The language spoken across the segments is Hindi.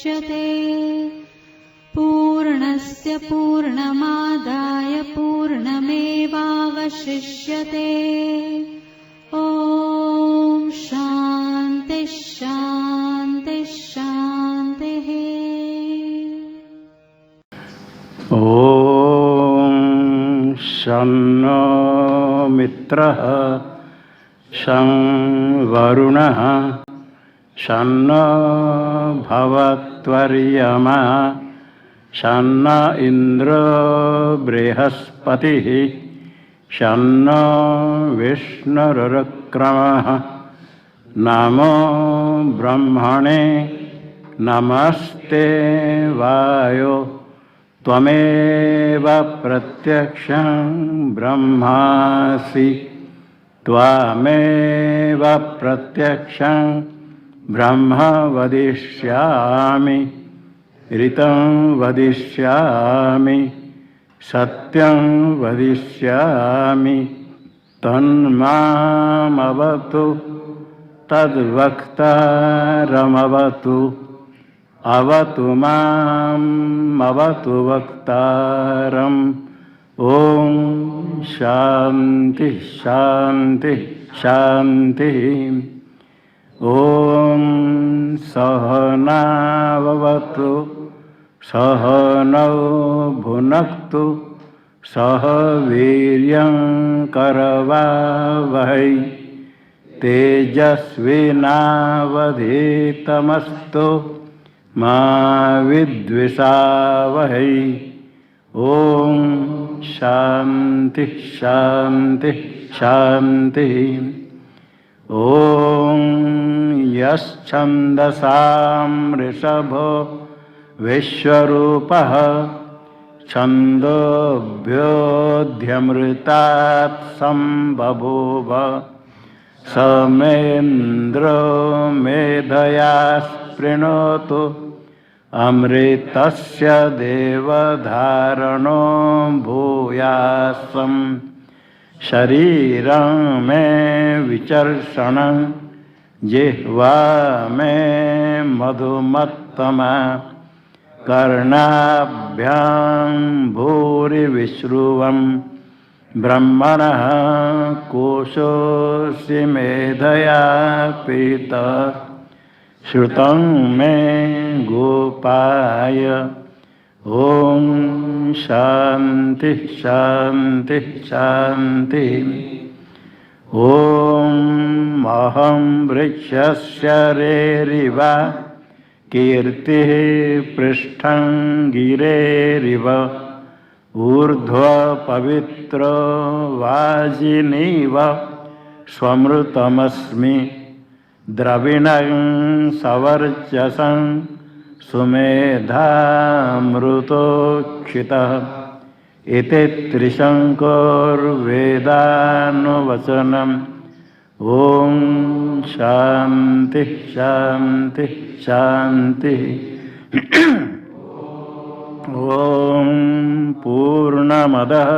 मुच्यते। पूर्णस्य पूर्णमादाय पूर्णमेवावशिष्यते। ॐ शान्ति शान्ति शान्तिः। ॐ शन्नो मित्रः शं वरुणः शन्नो भवत्वर्यमा शन्न इन्द्रो बृहस्पतिः शन्नो विष्णुरुक्रमः। नमो ब्रह्मणे नमस्ते वायो त्वमेव प्रत्यक्षं ब्रह्मासि त्वमेव प्रत्यक्षं ब्रह्म वदिष्यामि ऋतं वदिष्यामि सत्यं वदिष्यामि। तन्मामवतु तद्वक्तारमवतु अवतु माम् अवतु वक्तारम्। ॐ शान्ति शान्ति शान्तिः। ॐ सहनाववतु सहनौ भुनक्तु सह वीर्यं करवावहै तेजस्विनावधीतमस्तु मा विद्विषावहै। ॐ शान्ति शान्ति शान्तिः। ॐ यश्छन्दसां ऋषभो विश्वरूपः छन्दोभ्योऽध्यमृतात् सम्बभूव समेन्द्रो मेधया स्पृणोतु अमृतस्य देवधारणो भूयासम्। शरीरं मे विचर्षणं जिह्वा मे मधुमत्तमा कर्णाभ्यां भूरिविश्रुवं ब्रह्मणः कोशोऽसि मेधया पीतः। श्रुतं मे गोपाय। ॐ शान्ति शान्ति शान्तिः। ॐ अहं वृक्षस्य रेरिव कीर्तिः पृष्ठं गिरेरिव ऊर्ध्वपवित्रो वाजिनीव स्वमृतमस्मि द्रविणं सवर्चसं सुमेधामृतोक्षितः। इति त्रिशङ्कुर्वेदानुवचनम्। ॐ शान्ति शान्ति शान्तिः। ॐ पूर्णमदः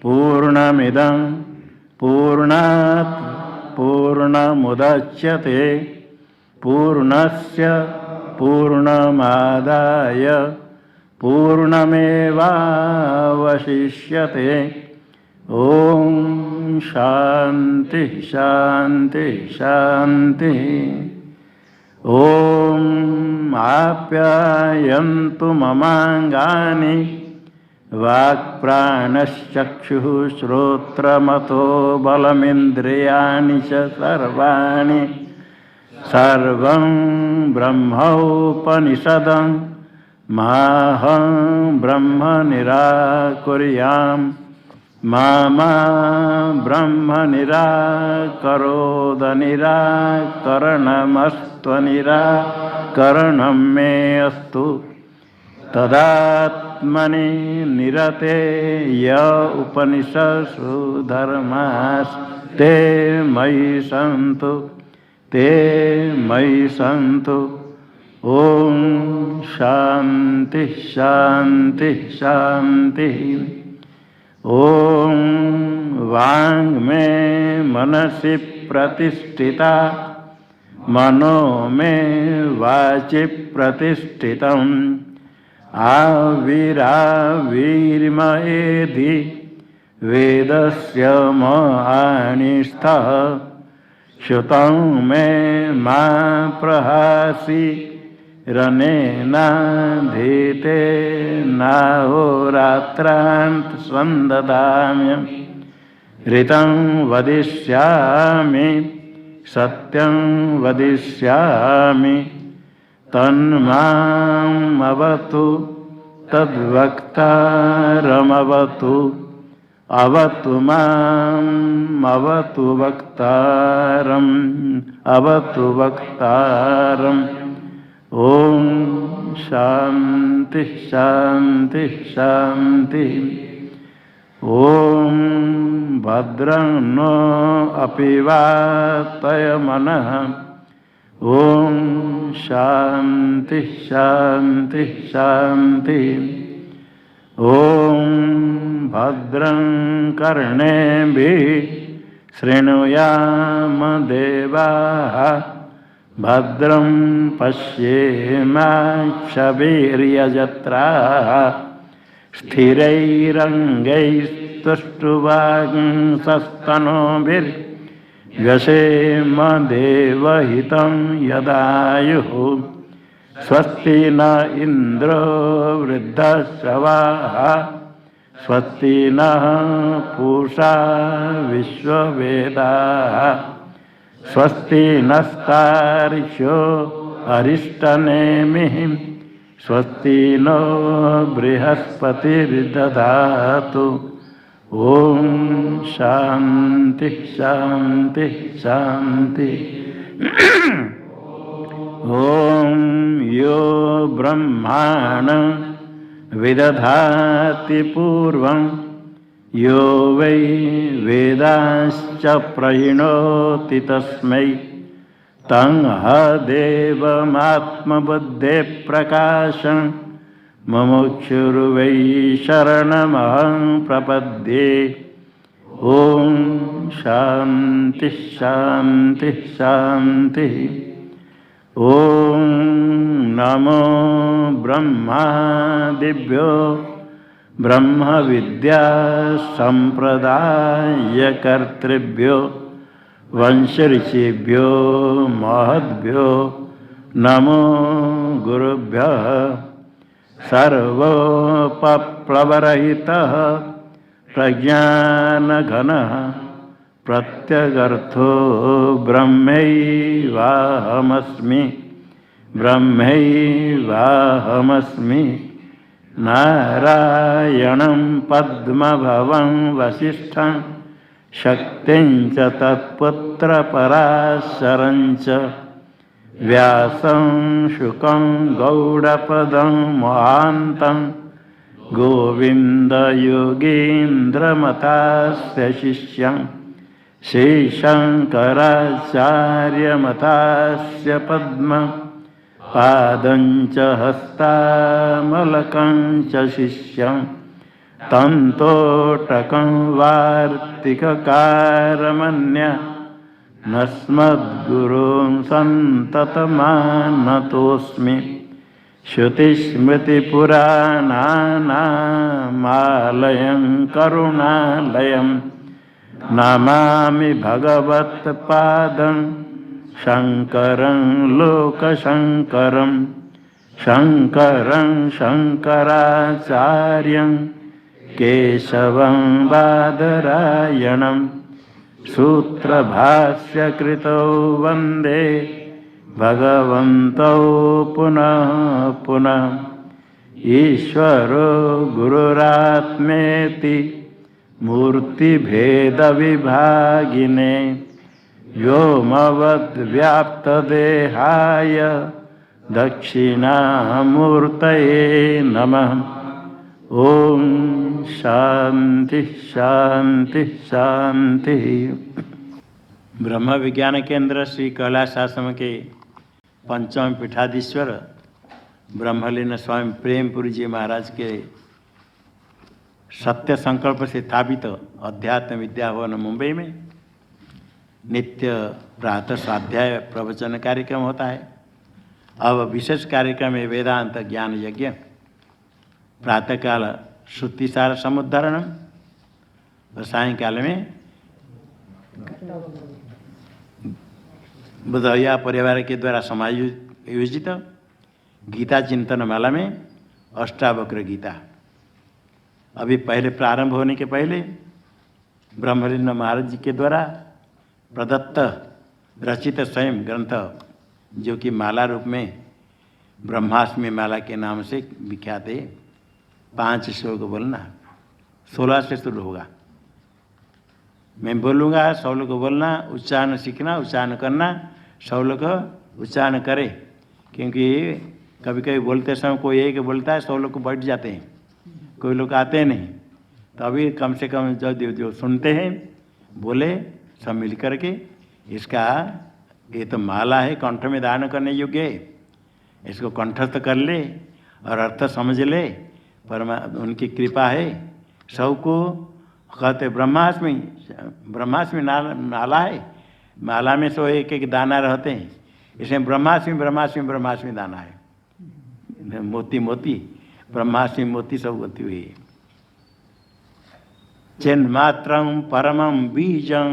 पूर्णमिदं पूर्णात् पूर्णमुदच्यते पूर्णस्य पूर्णमादाय पूर्णमेवावशिष्यते। ॐ शान्ति शान्ति शान्तिः। ॐ आप्यायन्तु ममाङ्गानि वाक्प्राणश्चक्षुः श्रोत्रमतो बलमिन्द्रियाणि च सर्वाणि सर्वं ब्रह्मोपनिषदं माहं ब्रह्म निराकुर्याम् मा ब्रह्म निराकरोद निराकरणमस्त्वनिराकरणं मे अस्तु। तदात्मनि निरते य उपनिषत्सु धर्मास्ते मयि सन्तु ते मयि सन्तु। ॐ शान्ति शान्ति शान्तिः। ॐ वाङ् मे मनसि प्रतिष्ठिता मनो में वाचि प्रतिष्ठितम् आविराविर्मयेधि वेदस्य महानिस्थः श्रुतं मे मा प्रहासि रनेनाधीते नाहोरात्रान्त स्वन्ददाम्यं ऋतं वदिष्यामि सत्यं वदिष्यामि तन्मामवतु तद्वक्तारमवतु अवतु माम् अवतु वक्तारम् अवतु वक्तारम् ओम शांति शांति शांति। ओम भद्रं नो अपि वातय मनः। ओम शांति शांति शांति। ओम भद्रं कर्णेभिः शृणुयाम देवाः भद्रं पश्येमाक्षभिर्यजत्राः स्थिरैरङ्गैस्तुष्टुवागुंसस्तनूभिर्व्यसेम देवहितं यदायुः स्वस्ति न इन्द्रो वृद्धश्रवाः स्वस्ति नः पूषा विश्ववेदाः स्वस्ति नस्तार्क्ष्यो अरिष्टनेमिः स्वस्ति नो बृहस्पतिर्दधातु। ओम शांति शांति शांति। ओम यो ब्रह्माण विदधाति पूर्वं यो वै वेदांश्च प्रहिणोति तस्मै तं देवमात्मबुद्धे प्रकाशं मुमुक्षुर्वै शरणमहं प्रपद्ये। ओम शांति शांति शांति। ओम नमो ब्रह्मादिभ्यो ब्रह्म विद्या संप्रदायकर्तृभ्यो वंशऋषिभ्यो महद्भ्यो नमो गुरुभ्यः। सर्वोपप्लवरहितः प्रज्ञानघनः प्रत्यगर्थो ब्रह्मैवाहमस्मि ब्रह्मैवाहमस्मि। नारायणं पद्मभवं वसिष्ठं शक्तिं च तत्पुत्रपराशरं च व्यासं शुकं गौडपदं महान्तं गोविन्दयोगीन्द्रमतास्य शिष्यं श्रीशङ्कराचार्यमतास्य पद्मं पादं च हस्तामलकं च शिष्यं तन्तोटकं वार्तिककारमन्य नस्मद्गुरुं सन्ततमानतोऽस्मि। श्रुतिस्मृतिपुराणानामालयं करुणालयं नमामि भगवत्पादं शङ्करं लोकशङ्करं शङ्करं शङ्कराचार्यं केशवं बादरायणं सूत्रभाष्यकृतौ वन्दे भगवन्तौ पुनः पुनः। ईश्वरो गुरुरात्मेति मूर्तिभेदविभागिने व्योमवद्व्याप्तदेहाय दक्षिणामूर्तये नमः। ओम शांति शांति शांति। ब्रह्म विज्ञान केंद्र श्री कैलाश आश्रम के पंचम पीठाधीश्वर ब्रह्मलीन स्वामी प्रेमपुरी जी महाराज के सत्य संकल्प से स्थापित अध्यात्म विद्या भवन मुंबई में नित्य प्रातः स्वाध्याय प्रवचन कार्यक्रम होता है। अब विशेष कार्यक्रम है वेदांत ज्ञान यज्ञ। प्रातःकाल श्रुतिसार समुद्धरणम और सायंकाल में बुधया परिवार के द्वारा समायोजित गीता चिंतन माला में अष्टावक्र गीता। अभी पहले प्रारंभ होने के पहले ब्रह्मलिंग महाराज जी के द्वारा प्रदत्त रचित स्वयं ग्रंथ जो कि माला रूप में ब्रह्माष्टमी माला के नाम से विख्यात है। 5 श्लोक बोलना, 16 से शुरू होगा। मैं बोलूँगा, सब लोग बोलना, उच्चारण सीखना, उच्चारण करना, सब लोग उच्चारण करे। क्योंकि कभी कभी बोलते समय कोई एक बोलता है, सब लोग बैठ जाते हैं, कोई लोग आते नहीं। तो अभी कम से कम जो सुनते हैं बोले सब मिल करके। इसका ये तो माला है, कंठ में धारण करने योग्य है। इसको कंठस्थ कर ले और अर्थ समझ ले, उनकी कृपा है। सबको कहते ब्रह्माष्टमी, ब्रह्माष्टमी माला है। माला में सो एक एक दाना रहते हैं, इसमें ब्रह्माष्टमी ब्रह्माष्टमी ब्रह्माष्टमी दाना है। मोती मोती ब्रह्माष्टमी मोती सब होती हुई है। चिन्मात्रं परमं बीजं,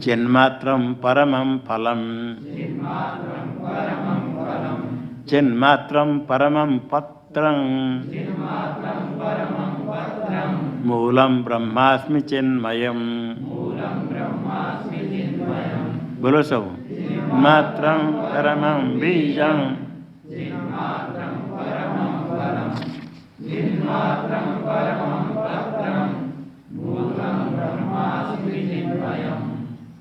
चिन्मात्रं परमं फलम्, चिन्मात्रं परमं पत्रं, मूलं ब्रह्मास्मि चिन्मयम्। बोलो सब। मात्रं परमं बीजं,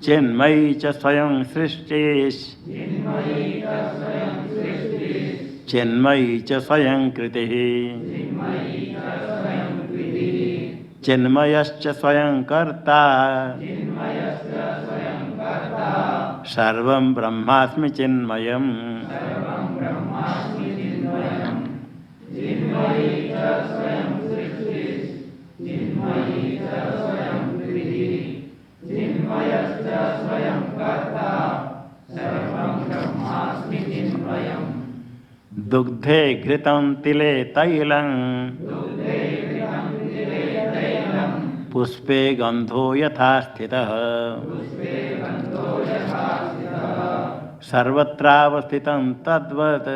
चिन्मयी च स्वयं सृष्टिः, चिन्मयी च स्वयं कृतिः, चिन्मयश्च स्वयं कर्ता, सर्वं ब्रह्मास्मि चिन्मयम्। दुग्धे घृतं तिले तैलं, पुष्पे गंधो यथा स्थितः, सर्वत्रावस्थितं तद्वत्,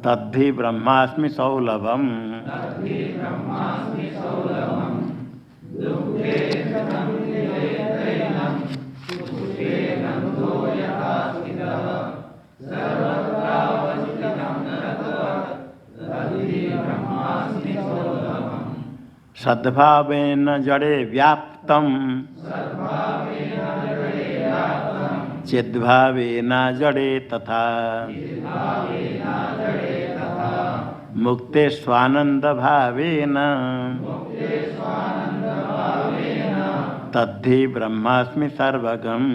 तद्धि ब्रह्मास्मि सौलभम्। सद्भावेन जड़े व्याप्तं, चिद्भावेन जड़े तथा, मुक्ते स्वानंद भावेन, तद्धि ब्रह्मास्मि सर्वगम्।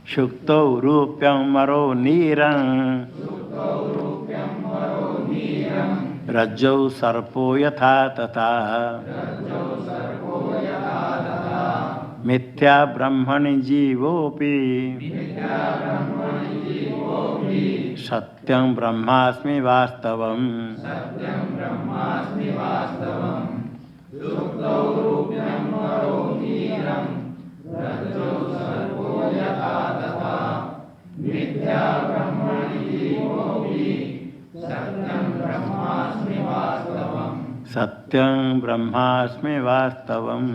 शुक्तो रूप्यं मरो नीरं, रज्जौ सर्पो यथा तथा, मिथ्या ब्रह्मणि जीवोऽपि, सत्यं ब्रह्मास्मि वास्तवम्। सत्यं ब्रह्मास्मि वास्तवम्।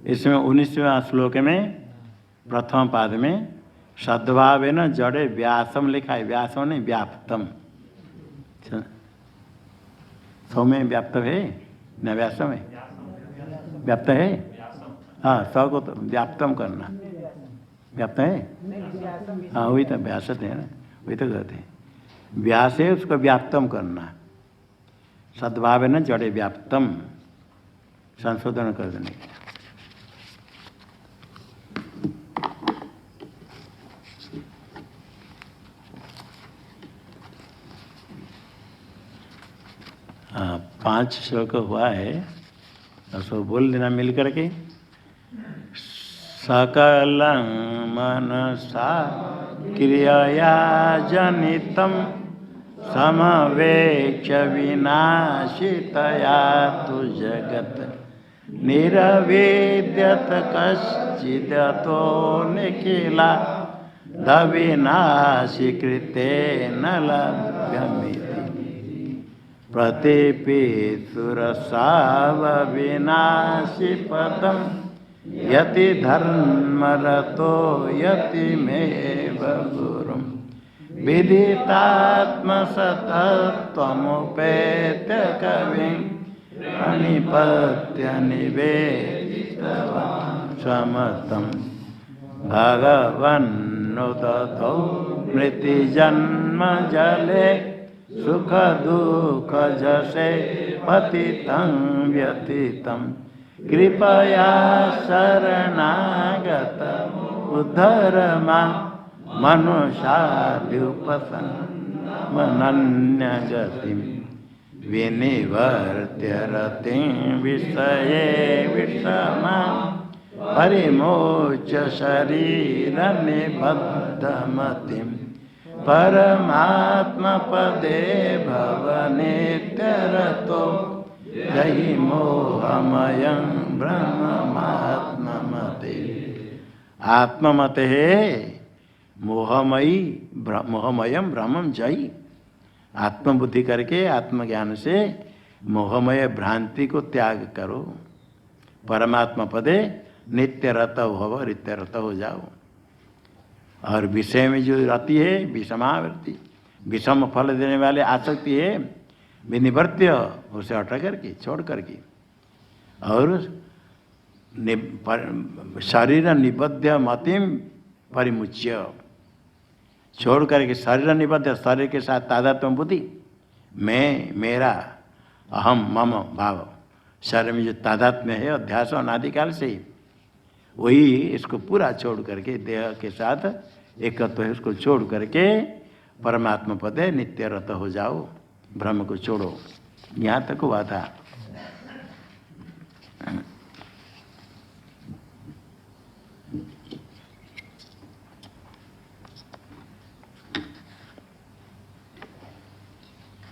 इसमें 19वें श्लोक में प्रथम पाद में सद्भावेन जड़े व्यासम लिखा है। व्यासम नहीं, व्याप्तम। सौ में व्याप्त है न, व्यासम है, व्याप्त है। हाँ, सौ को तो व्याप्तम करना, व्याप्त है। हाँ, वही तो व्यासत है ना, वही तो कहते हैं। व्यास है उसको व्याप्तम करना, सद्भाव है न जड़े व्याप्तम, संशोधन कर देने का। हाँ 5 श्लोक हुआ है, उसको बोल देना मिल करके। सकलं मनसा क्रियया जनितं समवेक्ष विनाशितया तु जगत् निरवेद्यत कश्चिदतो निखिला दविनाशि कृतेन लभ्यमिति प्रतिपेतुरसावविनाशि पदम् यति धर्मरतो यति मे गुरुं विदितात्मसतत्वमुपेत्य कविं प्रणिपत्य निवेदितवान् स्वमतं भगवन्नुदतौ मृतिजन्म जले सुख दुःख जसे पतितं व्यतीतं कृपया शरणागत उद्धर मां मनुष्याद्युपसन्नमनन्यगतिं विनिवर्त्य रतिं विषये विषमां परिमोच्य शरीरनिबद्धमतिं परमात्मपदे भव नित्यरतो जहि मोहमयं ब्रह्मात्ममते। आत्ममते है मोहमयी मोहमयम ब्रह्मम जयी। आत्मबुद्धि करके आत्मज्ञान से मोहमय भ्रांति को त्याग करो, परमात्मा पदे नित्य रत हो, नित्य रत हो जाओ। और विषय में जो रति है विषमावृत्ति, विषम फल देने वाले आसक्ति है विनिवर्त्य, उसे हटा करके छोड़ करके, और शरीर निबद्ध मतिम परिमुच्य, छोड़ करके शरीर निबद्ध, शरीर के साथ तादात्म्य बुद्धि, मैं मेरा अहम मम भाव, शरीर में जो तादात्म्य है अध्यास अनादिकाल से ही, वही इसको पूरा छोड़ करके देह के साथ एकत्व है उसको छोड़ करके परमात्मा पद है नित्य रत हो जाओ, ब्रह्म को छोड़ो। यहाँ तक हुआ था।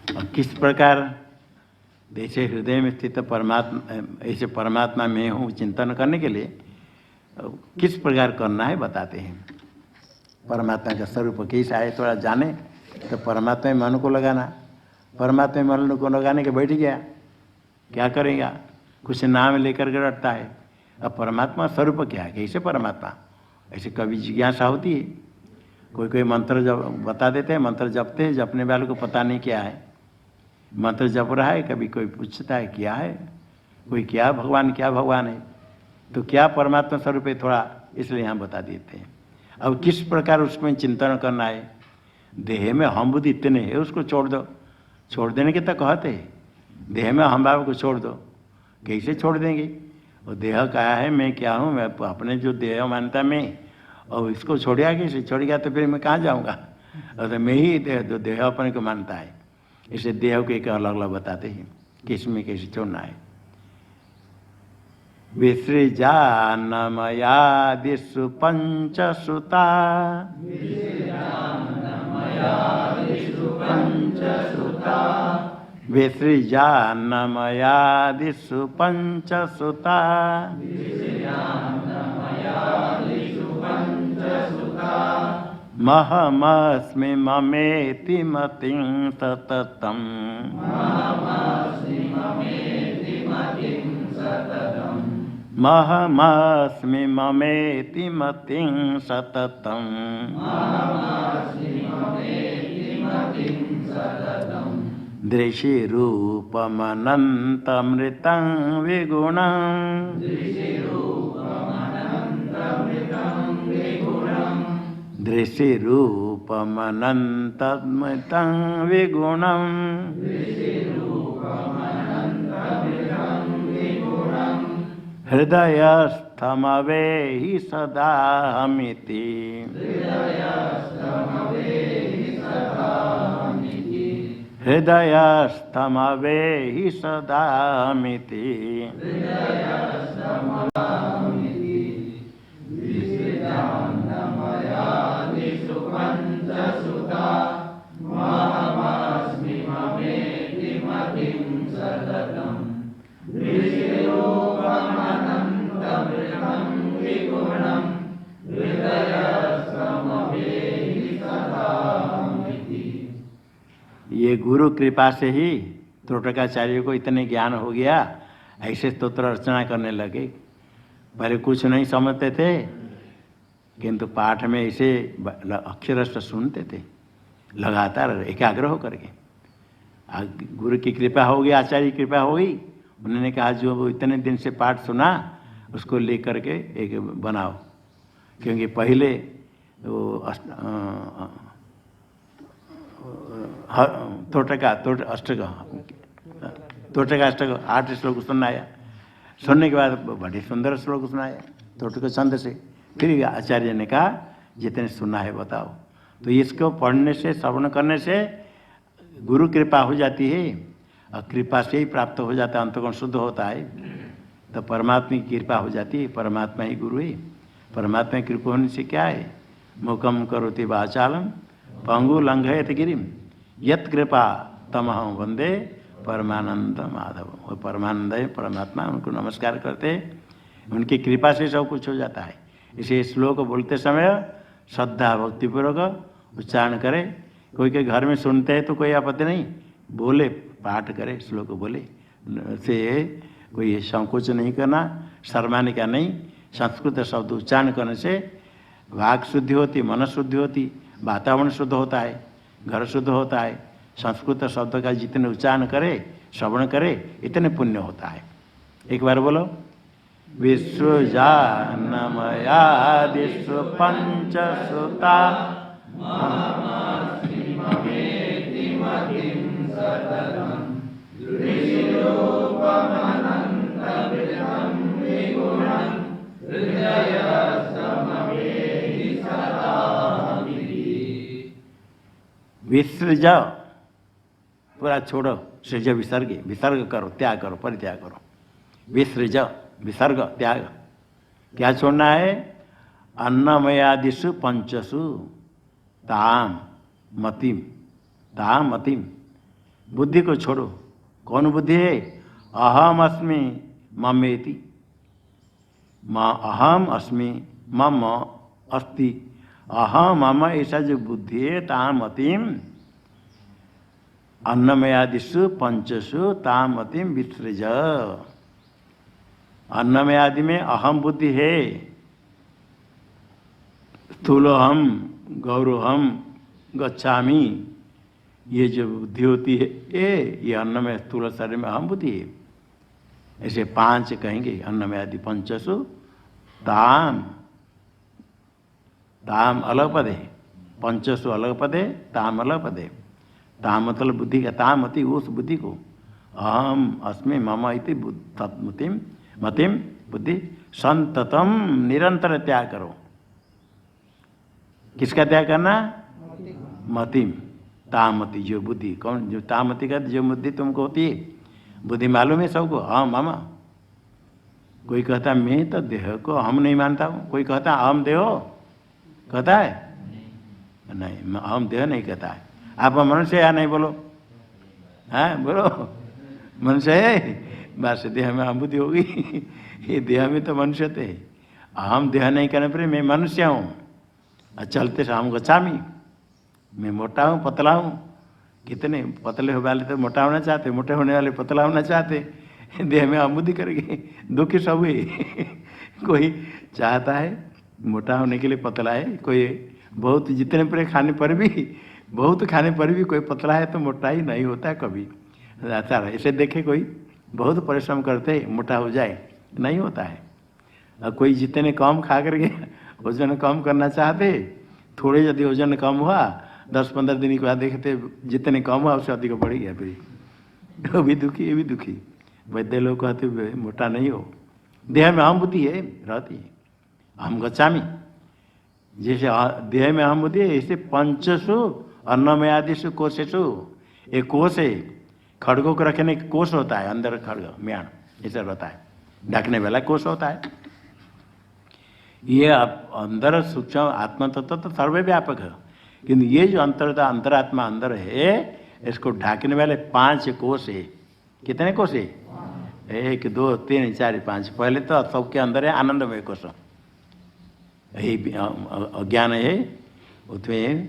और किस प्रकार जैसे हृदय में स्थित परमात्मा, ऐसे परमात्मा में हूँ चिंतन करने के लिए किस प्रकार करना है बताते हैं। परमात्मा का स्वरूप कैसा है थोड़ा जाने तो परमात्मा में मन को लगाना, परमात्मा में मन को लगाने के बैठ गया क्या करेगा, कुछ नाम लेकर के रटता है। अब परमात्मा स्वरूप क्या है, कैसे परमात्मा, ऐसे कभी जिज्ञासा होती है। कोई कोई मंत्र जब बता देते हैं, मंत्र जपते हैं, जपने वाले को पता नहीं क्या है, मंत्र जप रहा है, कभी कोई पूछता है क्या है, कोई क्या भगवान है, तो क्या परमात्मा स्वरूप है थोड़ा, इसलिए यहाँ बता देते हैं। अब किस प्रकार उसमें चिंतन करना है, देह में हम बुद्धि इतने है उसको छोड़ दो, छोड़ देने के तो कहते हैं, देह में हम भाव को छोड़ दो, कैसे छोड़ देंगे, वो देह क्या है, मैं क्या हूँ, मैं अपने जो देह मानता मैं, और इसको छोड़िया कैसे, छोड़ गया तो फिर मैं कहाँ जाऊँगा, और तो मैं ही देह अपने को मानता है। इसे देह को एक अलग अलग बताते हैं किस में कैसे छोड़ना है। विसृजान्नमयादिषु पंचसुता, विसृजान्नमयादिषु पंचसुता, महमस्मि ममेति मतिं सततम्, महमस्मि ममेति मतिं सततम्, दृशि रूपमनन्तमृतं विगुणं, दृश्य रूपमनन्तमतं विगुणम् हृदयस्थमवेहि सदाहमिति हृदयस्थमवेहि सदाहमिति ये गुरु कृपा से ही त्रोटकाचार्य को इतने ज्ञान हो गया, ऐसे स्तोत्र रचना करने लगे। पहले कुछ नहीं समझते थे, किंतु पाठ में ऐसे अक्षरस्थ सुनते थे लगातार एकाग्र होकर के। गुरु की कृपा होगी, आचार्य की कृपा होगी, उन्होंने कहा जो वो इतने दिन से पाठ सुना उसको लेकर के एक बनाओ। क्योंकि पहले वो तोटका अष्टक 8 श्लोक सुनाया। सुनने के बाद बड़े सुंदर श्लोक सुनाया तोटक छंद से। फिर आचार्य ने कहा जितने सुना है बताओ। तो इसको पढ़ने से, श्रवण करने से गुरु कृपा हो जाती है, और कृपा से ही प्राप्त हो जाता है, अंतःकरण शुद्ध होता है, तो परमात्मा की कृपा हो जाती है। परमात्मा ही गुरु है। परमात्मा की कृपा होने से क्या है? मुखम करोति वाचालम पंगु लंघयत गिरिम यत कृपा तमहं वंदे परमानंद माधव। वो परमानंद है, परमात्मा, उनको नमस्कार करते हैं। उनकी कृपा से सब कुछ हो जाता है। इसे श्लोक बोलते समय श्रद्धा भक्तिपूर्वक उच्चारण करे। कोई के घर में सुनते हैं तो कोई आपत्ति नहीं, बोले, पाठ करे, श्लोक बोले से कोई संकोच नहीं करना, शर्माने का नहीं। संस्कृत शब्द उच्चारण करने से वाक शुद्धि होती, मन शुद्धि होती, वातावरण शुद्ध होता है, घर शुद्ध होता है। संस्कृत शब्द का जितने उच्चारण करे, श्रवण करे, इतने पुण्य होता है। एक बार बोलो, विश्वजानमया विश्व पंचसुता विसृज, पूरा छोड़ो, सृज विसर्ग, विसर्ग करो, त्याग करो, परित्याग करो। विसृज विसर्ग त्याग, क्या छोड़ना है? अन्नमयादिषु पंचसु ताम मतिम, ताम मतिम, बुद्धि को छोड़ो। कौन बुद्धि है? अहम अस्मि ममेति, अहम अस्मि मम अस्ति, अहम मम, ऐसा जो बुद्धि है, ताम मतिम अन्नमयादिषु पंचसु ताम मतिम विसृज। अन्नमयादि में अहम बुद्धि है, स्थूलोहम गौरोहम गच्छामि, ये जो बुद्धि होती है ये अन्न में स्थूल शरीर में अहम बुद्धि है। ऐसे 5 कहेंगे, अन्नमयादि पंचसु ताम, ताम अलग पद है, पंचसु अलग पद है, ताम अलग पद है। ताम मतलब बुद्धि का, ताम मति उस बुद्धि को, अहम अस्मि मम इति मतिम, मतिम बुद्धि, संततम निरंतर त्याग करो। किसका त्याग करना? मतिम, तामति, जो बुद्धि, कौन जो तामति का जो बुद्धि तुमको होती है, बुद्धि मालूम है सबको, हाँ मामा। कोई कहता मैं तो देह को हम नहीं मानता हूँ, कोई कहता अहम देह कहता है, नहीं अहम देह नहीं कहता है। आप मनुष्य या नहीं बोलो, हाँ बोलो, मनुष्य है, बस देह में अहम बुद्धि होगी। ये देह में तो मनुष्य थे, अहम देह नहीं करने पर मैं मनुष्य हूँ। चलते शाम गच्छामी, मैं मोटा हूँ पतला हूँ। कितने पतले होने वाले तो मोटा होना चाहते, मोटे होने वाले पतला होना चाहते, देह में अहम बुद्धि करके दुखी सब हुए। कोई चाहता है मोटा होने के लिए पतला है, कोई बहुत जितने पर खाने पर भी, बहुत खाने पर भी कोई पतला है तो मोटा ही नहीं होता है कभी। ऐसा ऐसे देखे कोई बहुत परिश्रम करते मोटा हो जाए, नहीं होता है। और कोई जितने कम खा करके वजन कम करना चाहते थोड़े यदि वजन कम हुआ 10-15 दिन के बाद देखते जितने कम हुआ उससे अधिक बढ़ गया, फिर वो भी दुखी ये भी दुखी। वैद्य लोग कहते मोटा नहीं हो, देह में अहम बुद्धि है रहती है, अहम गच्छामि। जैसे देह में अहम बुद्धि है ऐसे पंचसु अन्नमयादिषु कोशेषु, एक कोश है, खड़गों को रखने का कोश होता है, अंदर खड़ग म्यान ऐसा रहता है, ढकने वाला कोश होता है। ये अंदर सूक्ष्म आत्मा तत्व तो सर्वव्यापक है, किंतु ये जो अंतरात्मा अंदर है इसको ढाकने वाले 5 कोश है। कितने कोश है? 1 2 3 4 5। पहले तो सबके अंदर है आनंदमय कोश, यही अज्ञान है उसमें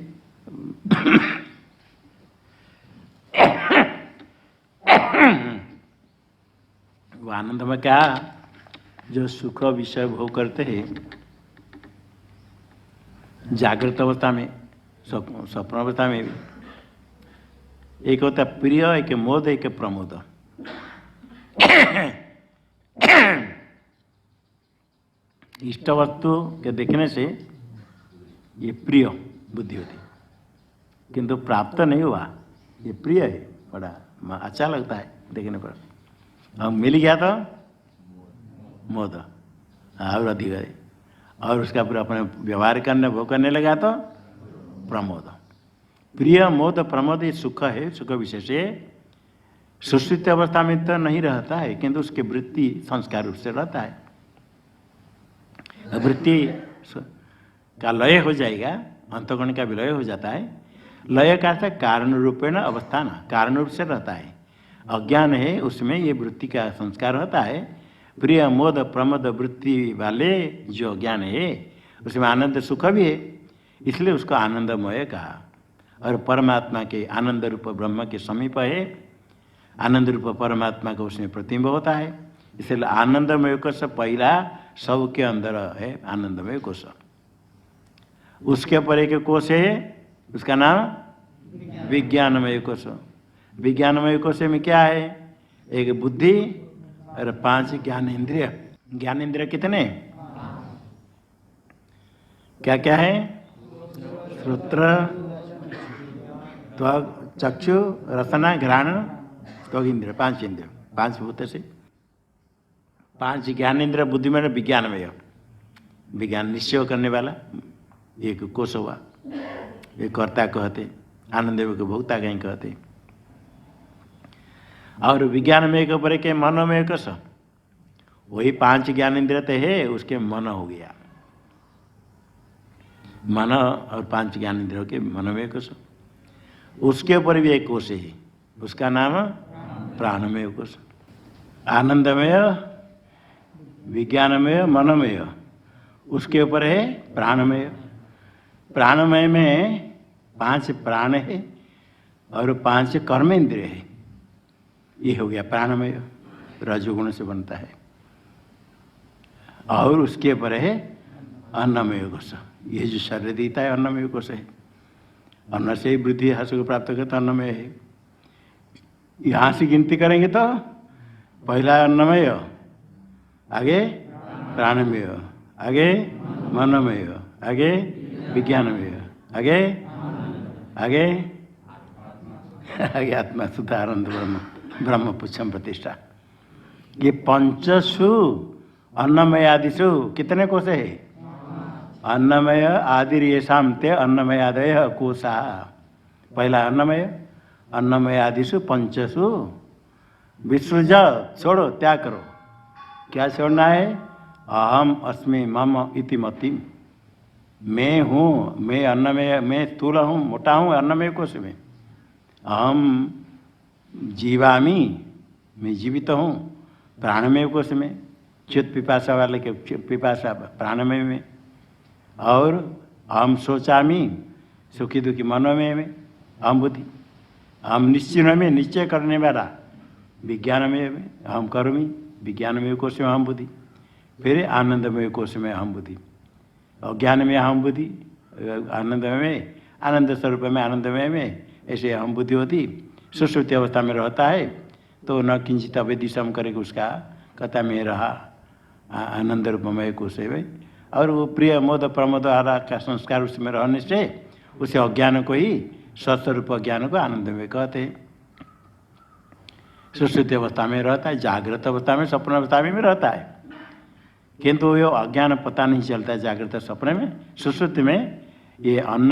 वो आनंद में क्या जो सुख विषय भोग करते हैं जागृत अवस्था में, स्वप्न अवस्था में भी, एक होता है प्रिय, एक मोद, एक प्रमोद। इष्ट वस्तु के देखने से ये प्रिय बुद्धि होती, किंतु प्राप्त नहीं हुआ ये प्रिय है, बड़ा अच्छा लगता है देखने पर। अब मिल गया तो मोद और अधिक है, और उसका पूरा अपने व्यवहार करने भोग करने लगा तो प्रमोद। प्रिय मोद प्रमोद ये सुख है, सुख विशेष है। सुश्रुत अवस्था में तो नहीं रहता है, किंतु उसकी वृत्ति संस्कार रूप से रहता है। वृत्ति का लय हो जाएगा, अंतःकरण का विलय हो जाता है। लय का अर्थ कारण रूपेण अवस्थान, कारण रूप से रहता है। अज्ञान है उसमें ये वृत्ति का संस्कार होता है। प्रिय मोद प्रमोद वृत्ति वाले जो अज्ञान है उसमें आनंद सुख भी है, इसलिए उसको आनंदमय कहा। और परमात्मा के आनंद रूप ब्रह्म के समीप है, आनंद रूप परमात्मा का उसमें प्रतिबिंब होता है, इसलिए आनंदमय कोश पहला सबके अंदर है आनंदमय कोश। उसके ऊपर एक कोश है, उसका नाम विज्ञानमय कोश। विज्ञानमय कोश में क्या है? एक बुद्धि और 5 ज्ञानेंद्रिय। ज्ञानेंद्रिय कितने? क्या क्या है? श्रोत्र त्वग चक्षु रसना घ्राण त्वग इंद्रिय, 5 इंद्रिय, 5 भूत से 5 ज्ञानेंद्रिय बुद्धि में विज्ञानमय, विज्ञान निश्चय करने वाला एक कोश हुआ। एक कर्ता कहते, आनंदमय को भोक्ता कहीं कहते। और विज्ञानमय के ऊपर के मनोमय कोश, वही 5 ज्ञानेंद्रिय तो है, उसके मन हो गया मन, और 5 ज्ञानेंद्रियों के मनोमय कोश। उसके ऊपर भी एक कोश है, उसका नाम प्राणमय कोश। आनंदमय, विज्ञानमय, मनोमय, उसके ऊपर है प्राणमय। प्राणमय में 5 प्राण है और 5 कर्मेंद्रिय है, ये हो गया प्राणमय, रजोगुण से बनता है। और उसके ऊपर है अन्नमय कोश, ये जो शरीर देता है अन्नमय कोश है। अन्न से ही वृद्धि हर्ष को प्राप्त करता अन्नमय है। यहाँ से गिनती करेंगे तो पहला अन्नमय, आगे प्राणमय, आगे मनोमय, आगे विज्ञानमय, आगे आगे आगे आत्मा शुद्ध आनंद ब्रह्म, ब्रह्म पुच्छम प्रतिष्ठा। ये पंचसु अन्नमय आदिशु कितने कोश है? अन्नमय आदि येषाम ते अन्नमय आदय कोशा। पहला अन्नमय, अन्नमय आदिशु पंचसु विसृज, छोड़ो त्याग करो। क्या छोड़ना है? अहम अस्मि मम इति मति, मैं हूँ, मैं अन्नमय, मैं स्थूल हूँ, मोटा हूँ अन्नमय कोश में। अहम जीवामी, मैं जीवित हूँ प्राणमय कोश में। चित्त पिपासा वाले के पिपासा प्राणमय में। और अहम सोचामी, सुखी दुखी मनोमय में अहम बुद्धि। अहम निश्चय में, निश्चय करने वाला विज्ञानमय में अहम करोमि, विज्ञानमय कोश में अहम बुद्धि। फिर आनंदमय कोश में अहम बुद्धि, और ज्ञान में अहम बुद्धि, आनंदमय में, आनंद स्वरूप में आनंदमय में ऐसे अहम बुद्धि होती। सुश्रुति अवस्था में रहता है तो न किंचित अवैधि सम करेगा, उसका कहता में रहा आनंद रूपमय कोश है। और वो प्रिय मोद प्रमोद आरा का संस्कार उसमें रहने से उसे अज्ञान को ही सस्वरूप अज्ञान को आनंद में कहते हैं। सुश्रुति अवस्था में रहता है, जागृत अवस्था में, स्वप्न अवस्था में रहता है, किंतु ये अज्ञान पता नहीं चलता है जागृत सपने में। सुश्रुति में ये अन्न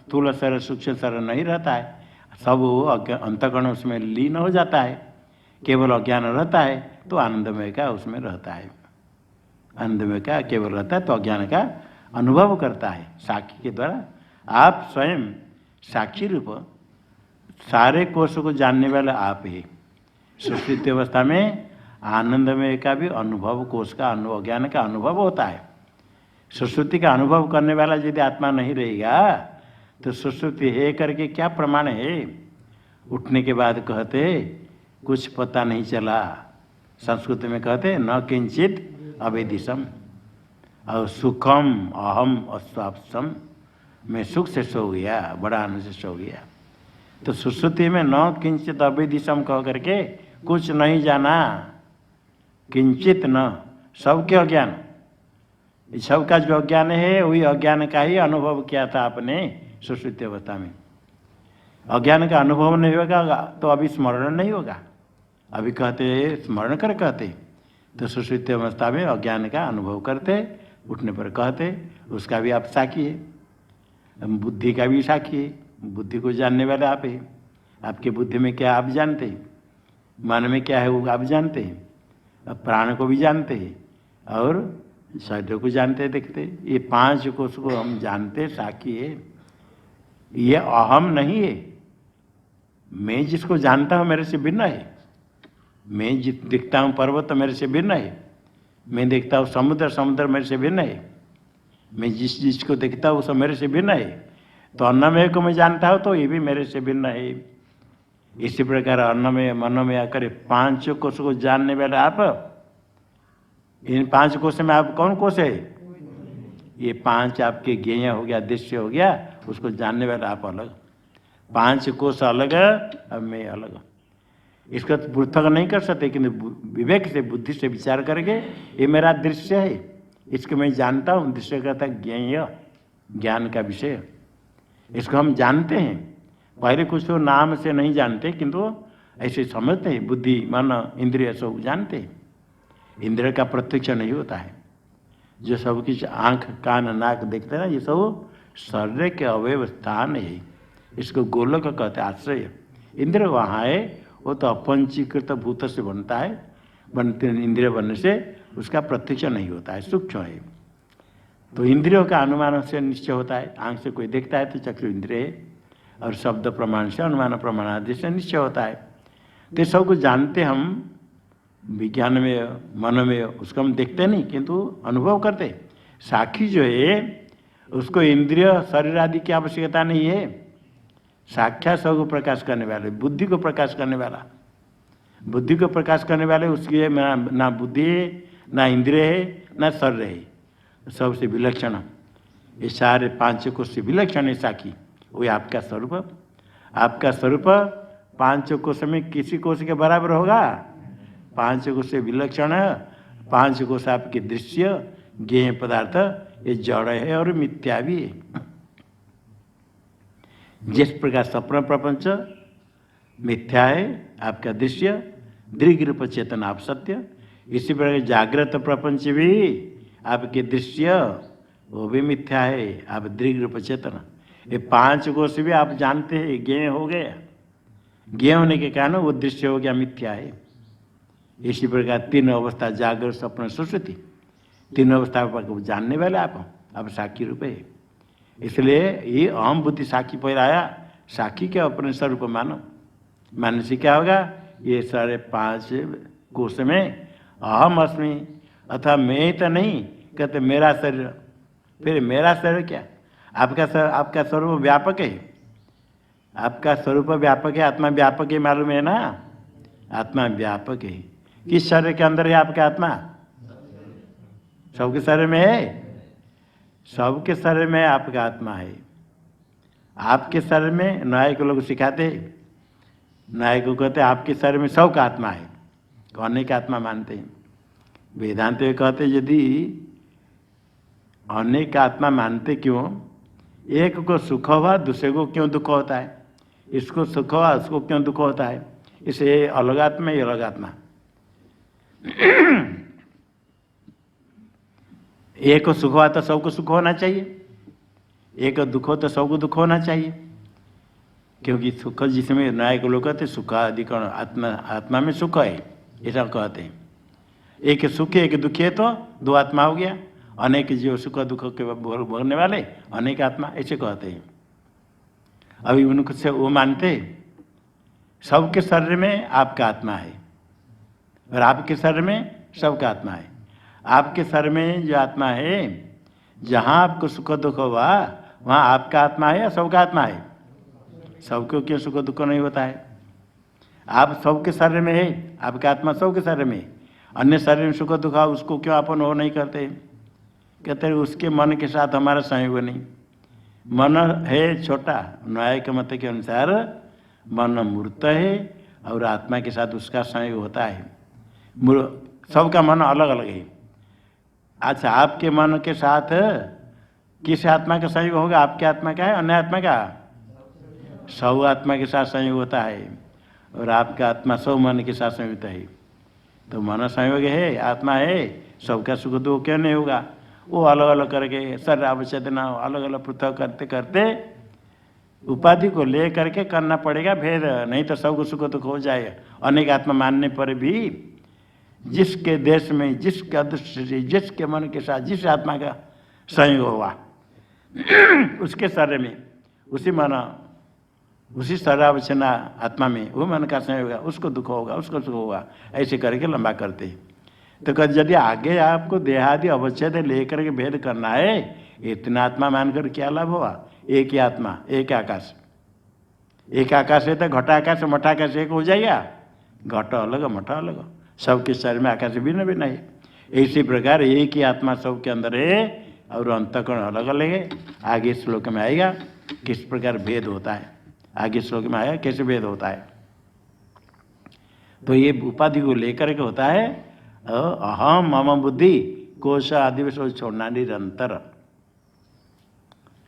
स्थूल शरीर सूक्ष्म शरीर नहीं रहता है, सब अंतःकरण उसमें लीन हो जाता है, केवल अज्ञान रहता है तो आनंदमय का उसमें रहता है। आनंदमय का केवल रहता है तो अज्ञान का अनुभव करता है साक्षी के द्वारा। आप स्वयं साक्षी रूप सारे कोष को जानने वाले आप ही। सुश्रुति अवस्था में आनंदमय का भी अनुभव, कोष का अनुभव, ज्ञान का अनुभव होता है। सुश्रुति का अनुभव करने वाला यदि आत्मा नहीं रहेगा तो सुश्रुति है करके क्या प्रमाण है। उठने के बाद कहते कुछ पता नहीं चला, संस्कृत में कहते न किंचित अवेदिशम, और सुखम अहम अस्वापसम, मैं सुख से सो गया, बड़ा आनंद से सो गया। तो सुश्रुति में न किंचित अवेदिशम कह करके कुछ नहीं जाना, किंचित न, सबके अज्ञान, सबका जो अज्ञान है वही अज्ञान का ही अनुभव किया था आपने सुश्रुति अवस्था में। अज्ञान का अनुभव नहीं होगा तो अभी स्मरण नहीं होगा। अभी कहते स्मरण कर कहते, तो सुश्रुति अवस्था में अज्ञान का अनुभव करते, उठने पर कहते, उसका भी आप साक्षी है। बुद्धि का भी साक्षी है, बुद्धि को जानने वाले आप है। आपके बुद्धि में क्या आप जानते हैं, मन में क्या है वो आप जानते हैं, अब प्राण को भी जानते हैं और शरीर को जानते देखते। ये पांच को उसको हम जानते, साक्षी है। ये अहम नहीं है, मैं जिसको जानता हूँ मेरे से भिन्न है। मैं जिस दिखता हूँ पर्वत मेरे से भिन्न है, मैं देखता हूँ समुद्र, समुद्र मेरे से भिन्न है। मैं जिस जिसको देखता हूँ वो सब मेरे से भिन्न है। तो अन्नमय को मैं जानता हूँ तो ये भी मेरे से भिन्न है। इसी प्रकार अन्नमय मनोमय आकर पांच कोष को जानने वाले आप। इन पांच कोष में आप कौन कोष है? ये पांच आपके ज्ञेय हो गया, दृश्य हो गया, उसको जानने वाले आप अलग। पांच कोष अलग अब मैं अलग। इसको तो पृथक नहीं कर सकते, किंतु विवेक से, बुद्धि से विचार करके ये मेरा दृश्य है, इसको मैं जानता हूँ। दृश्य कहता है ज्ञेय, ज्ञान का विषय, इसको हम जानते हैं। पहले कुछ तो नाम से नहीं जानते, किंतु ऐसे समझते हैं। बुद्धि मन इंद्रिय सब जानते हैं। इंद्रिय का प्रत्यक्ष नहीं होता है। जो सब कुछ आँख कान नाक देखते हैं ना, ये सब शरीर के अवयव स्थान है। इसको गोलक कहते हैं, आश्रय। इंद्रिय वहाँ है, वो तो अपंचीकृत भूत से बनता है। बनते इंद्रिय बनने से उसका प्रत्यक्ष नहीं होता है, सूक्ष्म है। तो इंद्रियों का अनुमान से निश्चय होता है। आँख से कोई देखता है तो चक्षु इंद्रिय है, और शब्द प्रमाण से, अनुमान प्रमाण आदि से निश्चय होता है। तो सब कुछ जानते हम विज्ञान में, मन में, उसको हम देखते नहीं किंतु अनुभव करते। साक्षी जो है उसको इंद्रिय शरीर आदि की आवश्यकता नहीं है। साक्षात सब को प्रकाश करने वाले, बुद्धि को प्रकाश करने वाला, बुद्धि को प्रकाश करने वाले उसकी ना बुद्धि है, ना इंद्रिय है, ना शरीर है। सबसे विलक्षण ये सारे पांच कोष से विलक्षण है साक्षी, वही आपका स्वरूप। आपका स्वरूप पांच कोष में किसी कोष के बराबर होगा? पांच कोष से विलक्षण है। पांच कोष आपके दृश्य ज्ञेय पदार्थ ये जड़ है और मिथ्या भी है। जिस प्रकार स्वप्न प्रपंच मिथ्या है आपका दृश्य, दृग रूप चेतन आप सत्य, इसी प्रकार जागृत प्रपंच भी आपके दृश्य वो भी मिथ्या है, आप दृग रूप चेतन। ये पांच कोष भी आप जानते हैं, ज्ञेय हो गया। ज्ञेय होने के कारण वो दृश्य हो गया, मिथ्या है। इसी प्रकार तीन अवस्था जागृत स्वप्न सुषुप्ति, तीन अवस्था को जानने वाले आप साक्षी रूप है। इसलिए ये अहम बुद्धि साक्षी पर आया। साक्षी के अपने स्वरूप मानो, मानने से क्या होगा? ये सारे पांच कोष में अहम अस्मि, अथवा मैं तो नहीं कहते मेरा शरीर। फिर मेरा शरीर क्या? आपका स्वरूप व्यापक है, आपका स्वरूप व्यापक है, आत्मा व्यापक है, मालूम है ना? आत्मा व्यापक है। किस शरीर के अंदर है आपका आत्मा? सबके शरीर में है, सबके शरीर में आपका आत्मा है। आपके शरीर में न्याय को लोग सिखाते, न्याय को कहते आपके शरीर में सबका आत्मा है, अनेक आत्मा मानते हैं। वेदांत कहते यदि अनेक आत्मा मानते क्यों? एक को सुख हुआ दूसरे को क्यों दुख होता है? इसको सुख हुआ उसको क्यों दुख होता है? इसे अलग आत्मा ये अलग आत्मा। एक को सुख हुआ तो सबको सुख होना चाहिए, एक को दुख हो तो सबको दुख होना चाहिए, क्योंकि सुख जिसमें न्याय को लोग कहते सुख अधिकरण आत्मा, आत्मा में सुख है ऐसा कहते हैं। एक सुखी एक दुखी है तो दो आत्मा हो गया, अनेक जो सुख दुख के भोगने वाले अनेक आत्मा ऐसे कहते हैं। अभी उनको से वो मानते सबके शरीर में आपका आत्मा है और आपके शरीर में सबका आत्मा है। आपके शरीर में जो आत्मा है जहाँ आपको सुख दुख हुआ वहाँ आपका आत्मा है या सबका आत्मा है? सबको क्यों सुख दुख नहीं होता है? आप सबके शरीर में है, आपका आत्मा सबके शरीर में, अन्य शरीर में सुख दुख उसको क्यों अपन वो नहीं करते? कहते हैं उसके मन के साथ हमारा संयोग नहीं। मन है छोटा, न्याय के मत के अनुसार मन मूर्त है और आत्मा के साथ उसका संयोग होता है। सबका मन अलग अलग है। अच्छा, आपके मन के साथ किस आत्मा का संयोग होगा? आपके आत्मा का है अन्य आत्मा का? सब आत्मा के साथ संयोग होता है और आपका आत्मा सब मन के साथ संयुक्त है। तो मन संयोग है, आत्मा है, सबका सुख दुख क्यों नहीं होगा? वो अलग अलग करके शरीर अवचेतना अलग अलग पृथक करते करते उपाधि को ले करके करना पड़ेगा भेद, नहीं तो सबको सुख दुख हो जाएगा। अनेक आत्मा मानने पर भी जिसके देश में जिसके अदृष्ट से जिसके मन के साथ जिस आत्मा का संयोग हुआ उसके शरीर में उसी मन उसी शरावचना आत्मा में वो मन का संयोग होगा, उसको दुख होगा उसको सुख होगा, ऐसे करके लंबा करते। तो कहते यदि आगे आपको देहादि अवच्छेद लेकर के भेद करना है, इतना आत्मा मानकर क्या लाभ हुआ? एक ही आत्मा एक आकाश, एक आकाश है तो घटाकाश मठाकाश एक हो जाएगा। घट अलग मठ अलग, सबके शरीर में आकाश भिन्न भिन्न है। इसी प्रकार एक ही आत्मा सबके अंदर है और अंतःकरण अलग अलग है। आगे श्लोक में आएगा किस प्रकार भेद होता है, आगे श्लोक में आया कैसे भेद होता है। तो ये उपाधि को लेकर के होता है अहम मम बुद्धि कोश आदि विषय छोड़ना निरंतर।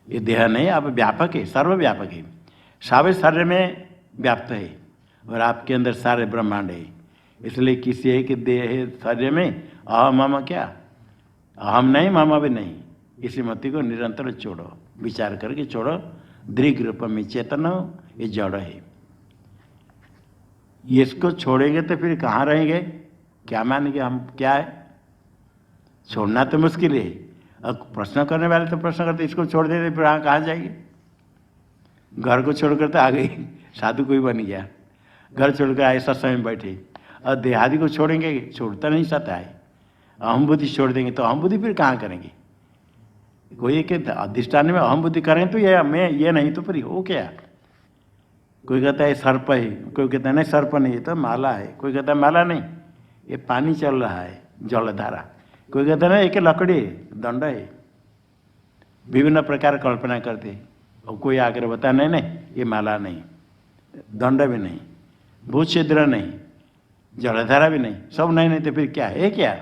ये देह नहीं, आप व्यापक है, सर्वव्यापक है, सारे शरीर में व्याप्त है और आपके अंदर सारे ब्रह्मांड है। इसलिए किसी एक देह शरीर में अहम मम क्या, अहम नहीं मम भी नहीं, इसी मति को निरंतर छोड़ो, विचार करके छोड़ो। दृग रूप में चेतन हो, ये जड़ है। इसको छोड़ेंगे तो फिर कहाँ रहेंगे? क्या मानेंगे हम? क्या है? छोड़ना तो मुश्किल है। अब प्रश्न करने वाले तो प्रश्न करते इसको छोड़ देते फिर कहाँ जाएंगे? घर को छोड़कर तो आ गई, साधु कोई बन गया, घर छोड़कर आए सत्संग में बैठे। और देहादि को छोड़ेंगे, छोड़ता नहीं सकता है। अहम बुद्धि छोड़ देंगे तो अहम बुद्धि फिर कहाँ करेंगे? कोई एक अधिष्ठान में अहम बुद्धि करें तो ये मैं ये नहीं तो फिर हो क्या? कोई कहता है सर्प है, कोई कहता है नहीं सर्प नहीं ये तो माला है, कोई कहता है माला नहीं ये पानी चल रहा है जलधारा, कोई कहता है ना एक लकड़ी दंड है। विभिन्न प्रकार कल्पना करते और कोई आकर बता नहीं नहीं ये माला नहीं, दंड भी नहीं, भूत छिद्र नहीं, जलधारा भी नहीं, सब नहीं नहीं तो फिर क्या है? क्या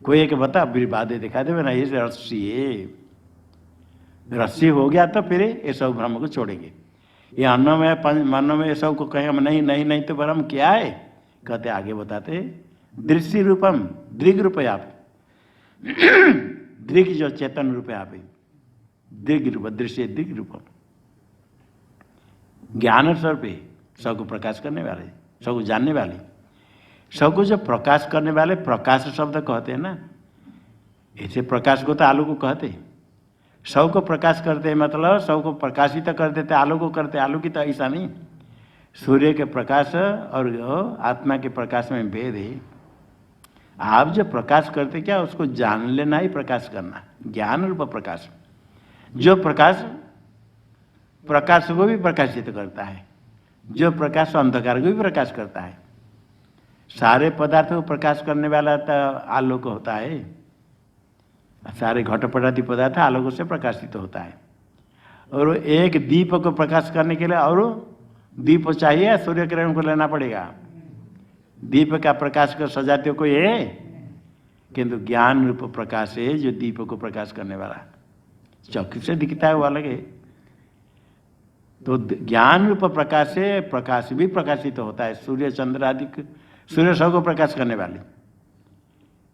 कोई एक बता फिर बातें दिखा दे ना ये रस्सी है, रस्सी हो गया तो फिर ये सब ब्रह्म को छोड़ेंगे। ये अन्नमय मनमय सब को कहें हम नहीं नहीं नहीं तो ब्रह्म क्या है? कहते आगे बताते दृश्य रूपम, दृग रूप है आप, दृग जो चेतन रूप है आप, दृग रूप दृश्य दृग रूपम ज्ञान स्वरूप है, सबको प्रकाश करने वाले, सबको जानने वाले, सबको जो प्रकाश करने वाले प्रकाश शब्द कहते हैं ना, ऐसे प्रकाश को तो आलू को कहते हैं। सबको प्रकाश करते हैं मतलब सबको प्रकाशित कर देते, आलू को करते, आलू की तो ऐसा नहीं। सूर्य के प्रकाश और आत्मा के प्रकाश में भेद है। आप जो प्रकाश करते क्या उसको जान लेना ही प्रकाश करना, ज्ञान रूप प्रकाश। जो प्रकाश प्रकाश को भी प्रकाशित करता है, जो प्रकाश अंधकार को भी प्रकाश करता है। सारे पदार्थों को प्रकाश करने वाला तो आलोक होता है, सारे घटपटादि पदार्थ आलोक से प्रकाशित होता है। और एक दीप को प्रकाश करने के लिए और दीप चाहिए, सूर्य किरण को लेना पड़ेगा। दीप का प्रकाश कर सजाते हो कोई है? किंतु ज्ञान रूप प्रकाश है जो दीप को प्रकाश करने वाला। चक्षु से दिखता है वो अलग है। तो ज्ञान रूप प्रकाश से प्रकाश भी प्रकाशित होता है। सूर्य चंद्र आदि सूर्य सबको प्रकाश करने वाले,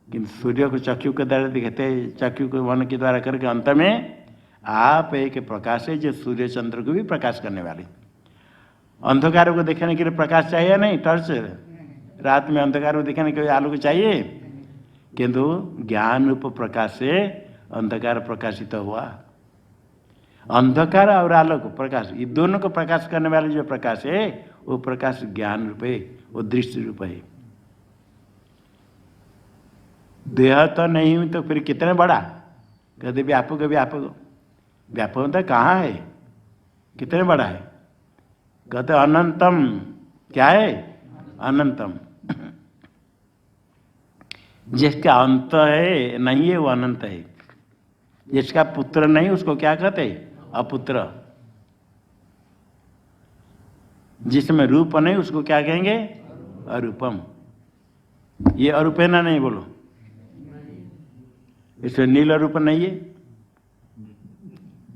किंतु सूर्य को चक्षु के द्वारा दिखते, चक्षु को मन के द्वारा करके अंत में आप एक प्रकाश है जो सूर्य चंद्र को भी प्रकाश करने वाले। अंधकार को देखने के लिए प्रकाश चाहिए नहीं, टॉर्च रात में अंधकार को देखने के लिए आलोक चाहिए, किंतु ज्ञान रूप प्रकाश से अंधकार प्रकाशित हुआ। अंधकार और आलोक प्रकाश ये दोनों को प्रकाश करने वाले जो प्रकाश है वो प्रकाश ज्ञान रूप है, वो दृष्टि रूप है। देह तो नहीं हुई तो फिर कितने बड़ा, कहते व्यापक व्यापक व्यापक तो कहाँ है, कितने बड़ा है, कहते अनंतम। क्या है अनंतम, जिसका अंत है नहीं है वो अनंत है। जिसका पुत्र नहीं उसको क्या कहते अपुत्र। जिसमें रूप नहीं उसको क्या कहेंगे अरूपम। ये अरूप है ना, नहीं बोलो, इसमें नील रूप नहीं है।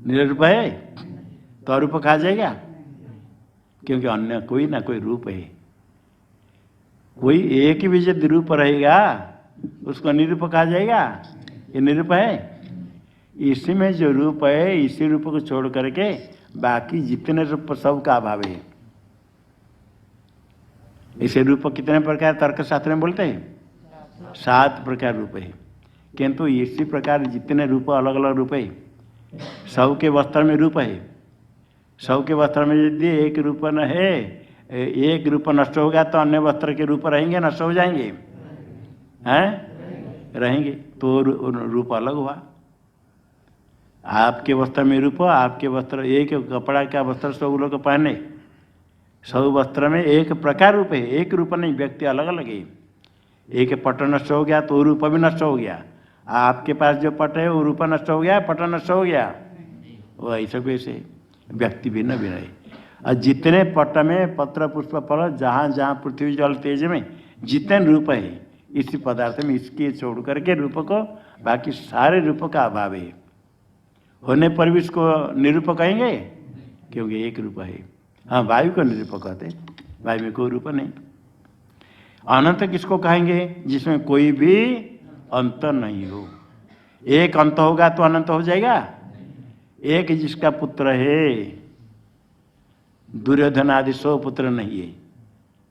नील रूप है तो अरूप कहा जाएगा, क्योंकि अन्य कोई ना कोई रूप है। कोई एक भी यदि रूप रहेगा उसको निरूप कहा जाएगा। ये निरूप है। इसी में जो रूप है इसी रूप को छोड़ करके बाकी जितने रूप सबका अभाव है। इसे रूप कितने प्रकार तर्क शास्त्र में बोलते हैं 7 प्रकार रूप है, किंतु इसी प्रकार जितने रूप अलग अलग रूप है। सबके वस्त्र में रूप है। सबके वस्त्र में यदि एक रूप न है, एक रूप नष्ट होगा तो अन्य वस्त्र के रूप रहेंगे, नष्ट हो जाएंगे, हैं रहेंगे, तो रूप अलग हुआ। आपके वस्त्र में रूप, आपके वस्त्र एक कपड़ा का वस्त्र सब लोग पहने, सब वस्त्र में एक प्रकार रूप है, एक रूप नहीं, व्यक्ति अलग अलग है। एक पट नष्ट हो गया तो रूप भी नष्ट हो गया। आपके पास जो पट है वो रूप नष्ट हो गया, पट नष्ट हो गया, वो ऐसे वैसे व्यक्ति भिन्न भिन्न है। और जितने पट में पत्र पुष्प फल जहाँ जहाँ पृथ्वी जल तेज में जितने रूप है इसी पदार्थ में इसके छोड़ करके रूप को बाकी सारे रूप का अभाव है। होने पर भी इसको निरूप कहेंगे क्योंकि एक रूप है। हाँ, वायु को निरूप कहते, वायु में कोई रूप नहीं। अनंत किसको कहेंगे जिसमें कोई भी अंत नहीं हो। एक अंत होगा तो अनंत हो जाएगा। एक जिसका पुत्र है, दुर्योधन आदि 100 पुत्र नहीं है,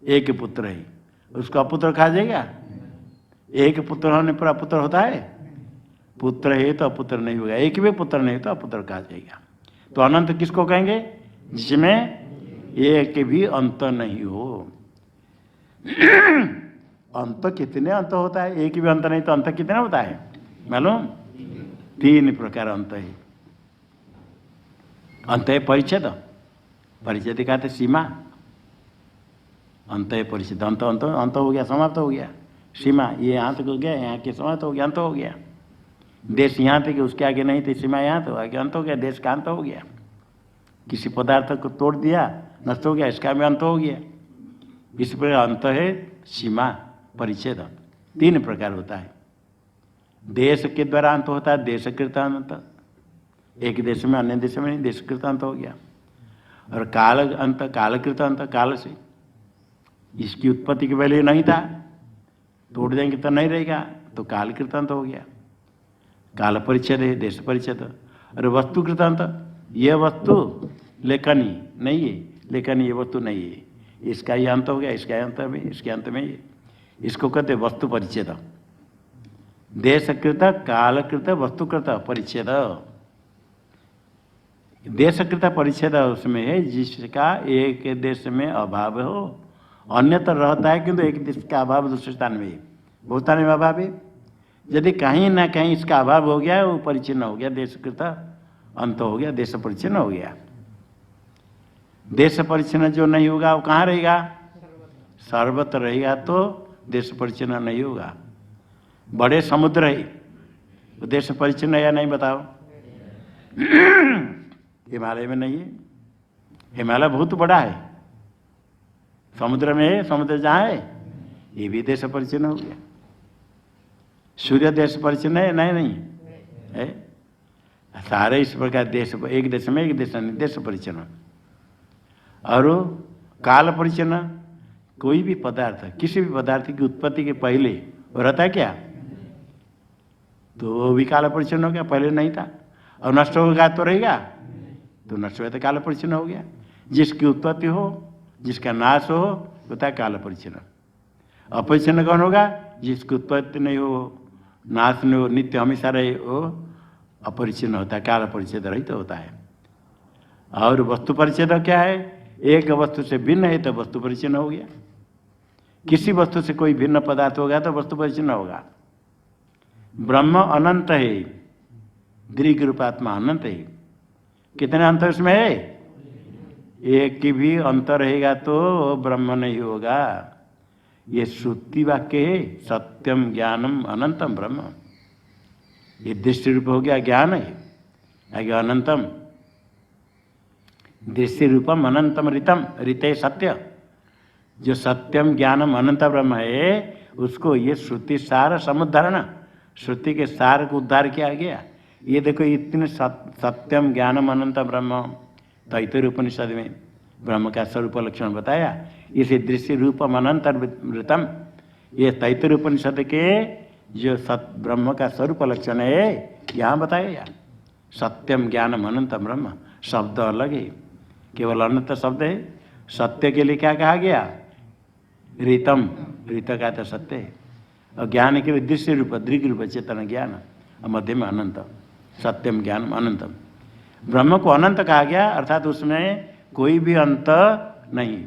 एक पुत्र है, उसको अपुत्र कहा जाएगा। एक पुत्र होने पर अपुत्र होता है, पुत्र है तो अपुत्र नहीं होगा, एक भी पुत्र नहीं तो अपुत्र कहा जाएगा। तो अनंत किसको कहेंगे जिसमें एक भी अंत नहीं हो। अंत कितने अंत होता है, एक भी अंत नहीं तो अंत कितने होता है मालूम? 3 प्रकार अंत है। अंत है परिच्छेद, परिच्छेद कहते सीमा। अंत है परिच्छेद, अंत अंत अंत हो गया, समाप्त हो गया। सीमा ये यहाँ तक हो गया, यहाँ के समाप्त हो गया, अंत हो गया। देश यहाँ तक, उसके आगे नहीं थी, सीमा यहाँ तो आगे अंत हो गया, देश का अंत हो गया। किसी पदार्थ को तोड़ दिया, नष्ट हो गया, इसका भी अंत हो गया। इस प्रकार अंत है सीमा परिच्छेद। 3 प्रकार होता है। देश के द्वारा अंत होता है, देशकृत अंत, एक देश में अन्य देश में नहीं, देशकृत अंत हो गया। और काल अंत, कालकृत अंत, काल से इसकी उत्पत्ति के पहले नहीं था, तोड़ देंगे तो नहीं रहेगा, तो कालकृत अंत हो गया। काल परिच्छेद है, देश परिच्छेद। और वस्तुकृत अंत, यह वस्तु लेखनी नहीं है, लेखनी ये वस्तु नहीं है, इसका ही अंत हो गया, इसका अंत में, इसके अंत में ये, इसको कहते वस्तु परिच्छेद। देशकृत, कालकृत, वस्तुकृत परिच्छेद। देशकृत परिच्छेद उसमें है जिसका एक देश में अभाव हो, अन्यत्र रहता है किंतु एक देश का अभाव दूसरे स्थान में है, बहुत स्थान में अभाव है। यदि कहीं ना कहीं इसका अभाव हो गया वो परिच्छिन्न हो गया, देशकृत अंत हो गया, देश परिच्छिन्न हो गया। देश परिच्छिन्न जो नहीं होगा वो कहाँ रहेगा? सर्वत्र रहेगा, तो देश परिच्छिन्न नहीं होगा। बड़े समुद्र है तो देश परिच्छिन्न है या नहीं बताओ? हिमालय में नहीं है, हिमालय बहुत बड़ा है, समुद्र में है, समुद्र जहाँ है ये भी देश परिच्छिन्न हो गया। सूर्य देश परिचन्न है? नहीं नहीं है। सारे इस प्रकार देश, एक देश में एक देश नहीं, देश परिचन्न। और काल परिचन्न, कोई भी पदार्थ, किसी भी पदार्थ की उत्पत्ति के पहले वो रहता है क्या? तो वो भी काल परिचन्न हो गया, पहले नहीं था। और नष्ट होगा तो रहेगा, तो नष्ट हुआ तो काल परिचन्न हो गया। जिसकी उत्पत्ति हो, जिसका नाश हो, होता है काल परिचन्न। अपरिचन्न कौन होगा? जिसकी उत्पत्ति नहीं हो, नाश नहीं हो, नित्य हमेशा रहे, हो अपरिचिन्न होता है, काल परिच्छेद रहित तो होता है। और वस्तु परिच्छेद क्या है? एक वस्तु से भिन्न है तो वस्तु परिचिन्न हो गया। किसी वस्तु से कोई भिन्न पदार्थ हो गया तो वस्तु परिचिन्न होगा। ब्रह्म अनंत है, दीर्घ रूपात्मा अनंत है। कितने अंत उसमें है? एक की भी अंत रहेगा तो ब्रह्म नहीं होगा। ये श्रुति वाक्य है, सत्यम ज्ञानम अनंतम ब्रह्म। ये दृष्टि रूप हो गया ज्ञान है, आगे अनंतम, दृष्टि रूपम अनंतम ऋतम, ऋते सत्य। जो सत्यम ज्ञानम अनंत ब्रह्म है उसको ये श्रुति सार समुद्धरण, श्रुति के सार को उद्धार किया गया। ये देखो इतने सत्यम ज्ञानम अनंत ब्रह्म, तैतरीय उपनिषद में ब्रह्म का स्वरूप लक्षण बताया। इसे दृष्टि रूपम अनंत ऋतम, ये तैतरीय उपनिषद के जो ब्रह्म का स्वरूप लक्षण है यहाँ बताया। सत्यम ज्ञानम अनंतम ब्रह्म, शब्द अलग है, केवल अनंत शब्द है। सत्य के लिए क्या कहा गया? ऋतम, ऋत का तो सत्य है। और ज्ञान के लिए दृश्य रूप, दीर्घ रूप चेतन ज्ञान, और मध्य में अनंत, सत्यम ज्ञानम अनंतम। ब्रह्म को अनंत कहा गया, अर्थात उसमें कोई भी अंत नहीं।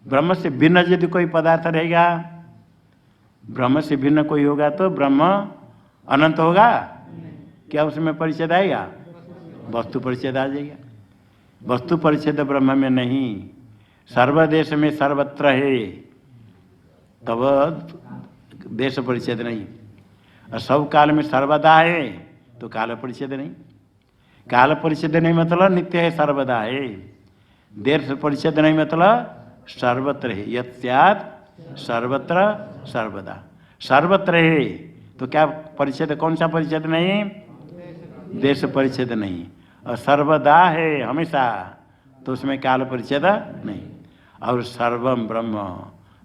ब्रह्म से भिन्न यदि कोई पदार्थ रहेगा, ब्रह्म से भिन्न कोई होगा तो ब्रह्म अनंत होगा क्या? उसमें परिच्छेद आएगा? वस्तु परिच्छेद आ जाएगा। वस्तु परिच्छेद ब्रह्म में नहीं, सर्वदेश में सर्वत्र है, तब देश परिच्छेद नहीं। और सब काल में सर्वदा है तो काल परिच्छेद नहीं। काल परिच्छेद नहीं मतलब नित्य है, सर्वदा है। देश परिच्छेद नहीं मतलब सर्वत्र है, यत्स्यात् सर्वत्र सर्वदा, सर्वत्र है। तो क्या परिच्छेद, कौन सा परिच्छेद नहीं? देश परिच्छेद नहीं। और सर्वदा है हमेशा, तो उसमें काल परिच्छेद नहीं। और सर्वम ब्रह्म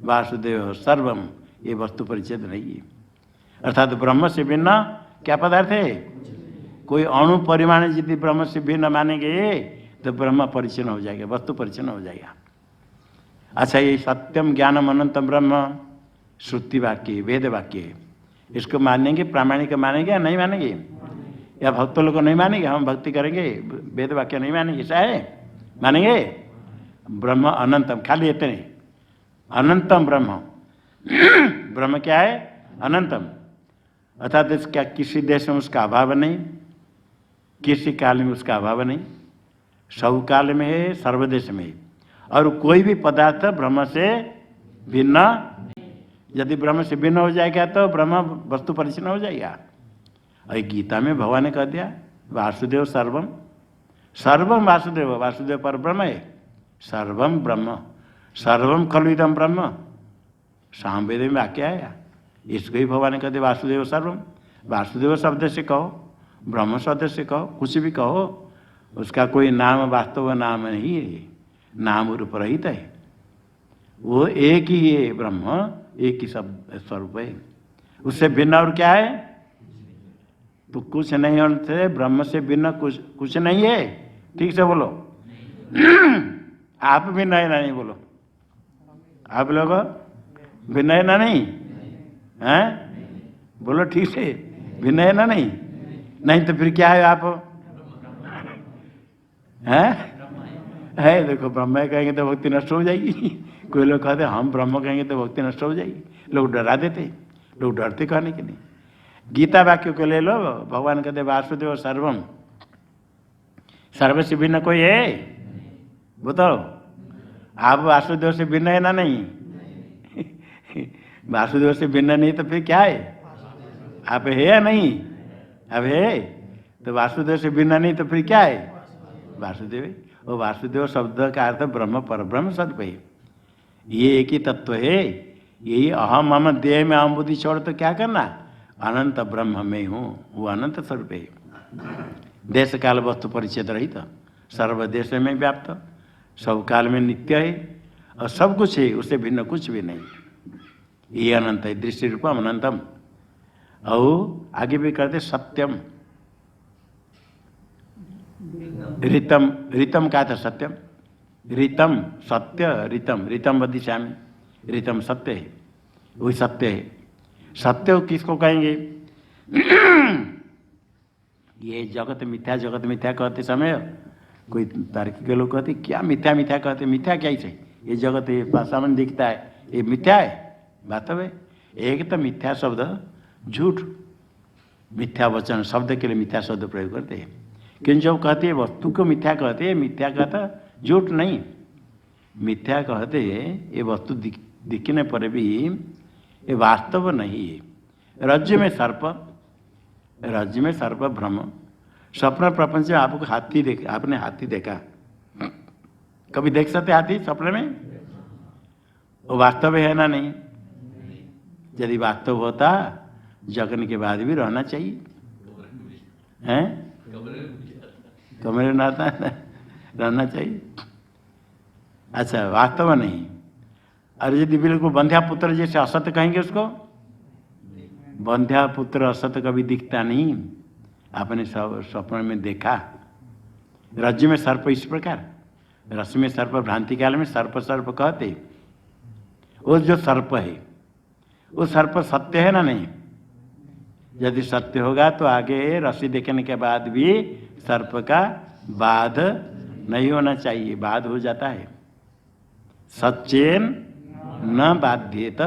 वासुदेव सर्वम, ये वस्तु परिच्छेद नहीं है। अर्थात ब्रह्म से भिन्न क्या पदार्थ है? कोई अणु परिमाण यदि ब्रह्म से भिन्न मानेंगे तो ब्रह्म परिच्छिन्न हो जाएगा, वस्तु परिच्छिन्न हो जाएगा। अच्छा, ये सत्यम ज्ञानम अनंतम ब्रह्म श्रुति वाक्य, वेद वाक्य, इसको मानेंगे, प्रामाणिक मानेंगे या नहीं मानेंगे? या भक्त लोग को नहीं मानेंगे? हम भक्ति करेंगे, वेद वाक्य नहीं मानेंगे, ऐसा है? मानेंगे? ब्रह्म अनंतम, खाली इतने, अनंतम ब्रह्म। ब्रह्म क्या है? अनंतम। अर्थात इसका किसी देश में उसका अभाव नहीं, किसी काल में उसका अभाव नहीं, सब काल में है, सर्वदेश में है। और कोई भी पदार्थ ब्रह्म से भिन्न, यदि ब्रह्म से भिन्न हो जाएगा तो ब्रह्म वस्तु परिचिन्न हो जाएगा। और गीता में भगवान ने कह दिया वासुदेव सर्वम, सर्वम वासुदेव, वासुदेव पर ब्रह्म है, सर्वम ब्रह्म, सर्वम खलु इदं ब्रह्म, सामवेद में वाक्य आया। इसको ही भगवान ने कह दिया वासुदेव सर्वम। वासुदेव शब्द से कहो, ब्रह्म शब्द से कहो, कुछ भी कहो, उसका कोई नाम वास्तव नाम नहीं है, नाम रूप रहित है। वो एक ही है ब्रह्म, एक ही शब्द स्वरूप है, उससे भिन्न और क्या है? तो कुछ नहीं होने, ब्रह्म से भिन्न कुछ नहीं है। ठीक से बोलो। आप भिन्न है ना नहीं? बोलो आप लोग भिन्न है ना नहीं? हैं? बोलो ठीक से, भिन्न है ना नहीं? नहीं तो फिर क्या है आप? हैं? है देखो, ब्रह्म कहेंगे तो भक्ति नष्ट हो जाएगी। कोई लोग कहते हम ब्रह्म कहेंगे तो भक्ति नष्ट हो जाएगी, लोग डरा देते, लोग डरते कहने के लिए। गीता वाक्य को ले लो, भगवान कहते वासुदेव सर्वम, सर्व से भिन्न कोई है? बताओ, आप वासुदेव से भिन्न है ना नहीं? वासुदेव से भिन्न नहीं तो फिर क्या है? आप है या नहीं? अब है तो वासुदेव से भिन्न नहीं तो फिर क्या है? वासुदेव। और वासुदेव शब्द का अर्थ ब्रह्म पर ब्रह्म सत्व है, ये एक ही तत्व है। यही अहम मम देह में अहम बुद्धि छोड़ तो क्या करना? अनंत ब्रह्म में हूँ, वो अनंत स्वरूप है। देश काल वस्तु परिच्छेद रहित, सर्वदेश में व्याप्त, सब काल में नित्य है और सब कुछ है, उससे भिन्न कुछ भी नहीं। ये अनंत है, दृष्टि रूपम अनंतम। और आगे भी कहते सत्यम, ऋतम, ऋतम का था सत्यम, ऋतम सत्य, ऋतम ऋतम वदिष्यामि, ऋतम सत्य है, वही सत्य है। सत्य किसको कहेंगे? ये जगत मिथ्या, जगत मिथ्या कहते समय कोई तार्किक लोग कहते क्या मिथ्या मिथ्या कहते, मिथ्या क्या इसे, ये जगत ये सामने दिखता है ये मिथ्या है, वास्तव है। एक तो मिथ्या शब्द झूठ, मिथ्या वचन शब्द के लिए मिथ्या शब्द प्रयोग करते हैं, किंतु जब कहते हैं वस्तु को मिथ्या कहते हैं, मिथ्या कहता झूठ नहीं, मिथ्या कहते हैं ये वस्तु दिखने पर भी ये वास्तव नहीं है। रज्जु में सर्प, राज्य में सर्प भ्रम, स्वप्न प्रपंच में आपको हाथी देखा, आपने हाथी देखा, कभी देख सकते हाथी सपने में? वो वास्तव है ना नहीं? यदि वास्तव होता जगने के बाद भी रहना चाहिए, हैं? कमरे में रहना चाहिए। अच्छा, वास्तव नहीं। अरे यदि बिल्कुल बंध्या पुत्र जैसे असत्य कहेंगे उसको, बंध्या पुत्र असत कभी दिखता नहीं, आपने सब स्वप्न में देखा। रज्जु में सर्प इस प्रकार, रस में सर्प भ्रांति काल में सर्प सर्प कहते, वो जो सर्प है वो सर्प सत्य है ना नहीं? यदि सत्य होगा तो आगे रस्सी देखने के बाद भी सर्प का बाध नहीं होना चाहिए, बाध हो जाता है। सच्चेन न बाध्येत,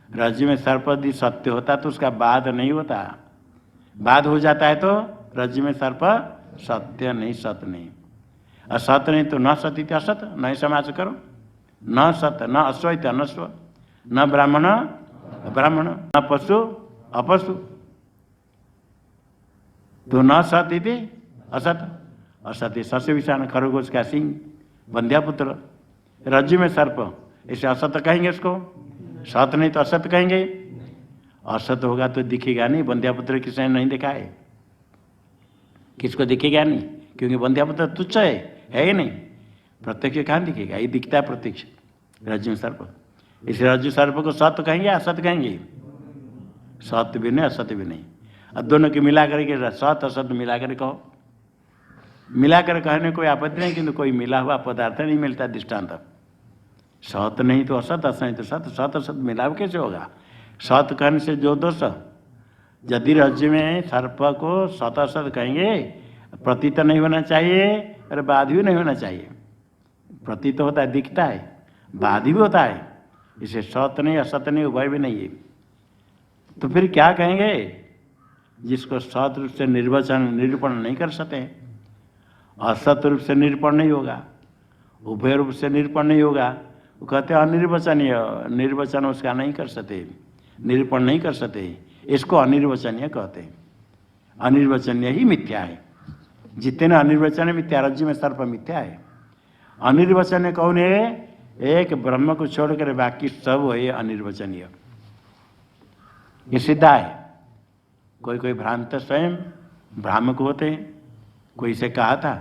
रज्जु में सर्प यदि सत्य होता तो उसका बाध नहीं होता, बाध हो जाता है तो रज्जु में सर्प सत्य नहीं, सत नहीं। असत नहीं तो न सत इति असत, नहीं समाज करो, न सत न अश्व इति अनश्व, न ब्राह्मण ब्राह्मण, न पशु अपशु, तो न सत इति असत, असत सस्य विषाण खरगोश का सिंह, बंध्यापुत्र। रज्जु में सर्प, इसे असत कहेंगे इसको, सत नहीं तो असत कहेंगे। असत होगा तो दिखेगा नहीं, बंध्यापुत्र किसने नहीं देखा है, किसको दिखेगा नहीं, क्योंकि बंध्यापुत्र तुच्छ है ही नहीं, प्रत्यक्ष कहाँ दिखेगा, ये दिखता है प्रत्यक्ष रज्जु सर्प। इस रज्जु सर्प को सत कहेंगे असत कहेंगे? सत्य भी नहीं असत्य भी नहीं, और दोनों की मिला करके सत असत मिला कर कहो, मिलाकर कहने कोई आपत्ति नहीं, किंतु कोई मिला हुआ पदार्थ नहीं मिलता दृष्टांत। सत नहीं तो असत, असत नहीं तो सत, सत असत मिलाव कैसे होगा? सत कहने से जो दोष, यदि रज्जु में सर्प को सत असत कहेंगे, प्रतीत नहीं होना चाहिए और बाध भी नहीं होना चाहिए। प्रतीत होता है, दिखता है, बाध भी होता है, इसे सत नहीं असत नहीं उभय भी नहीं है। तो फिर क्या कहेंगे? जिसको सत रूप से निर्वचन निरूपण नहीं कर सकते, असत रूप से निरूपण नहीं होगा, उभय रूप से निरूपण नहीं होगा, वो कहते हैं अनिर्वचनीय, निर्वचन उसका नहीं कर सकते, निरूपण नहीं कर सकते, इसको अनिर्वचनीय कहते हैं। अनिर्वचनीय ही मिथ्या है, जितने अनिर्वचनीय मिथ्या, रज्जु में सर्प मिथ्या है। अनिर्वचनीय कौन है? एक ब्रह्म को छोड़कर बाकी सब है अनिर्वचनीय, ये सीधा है। कोई कोई भ्रांत स्वयं भ्रामक होते हैं, कोई से कहा था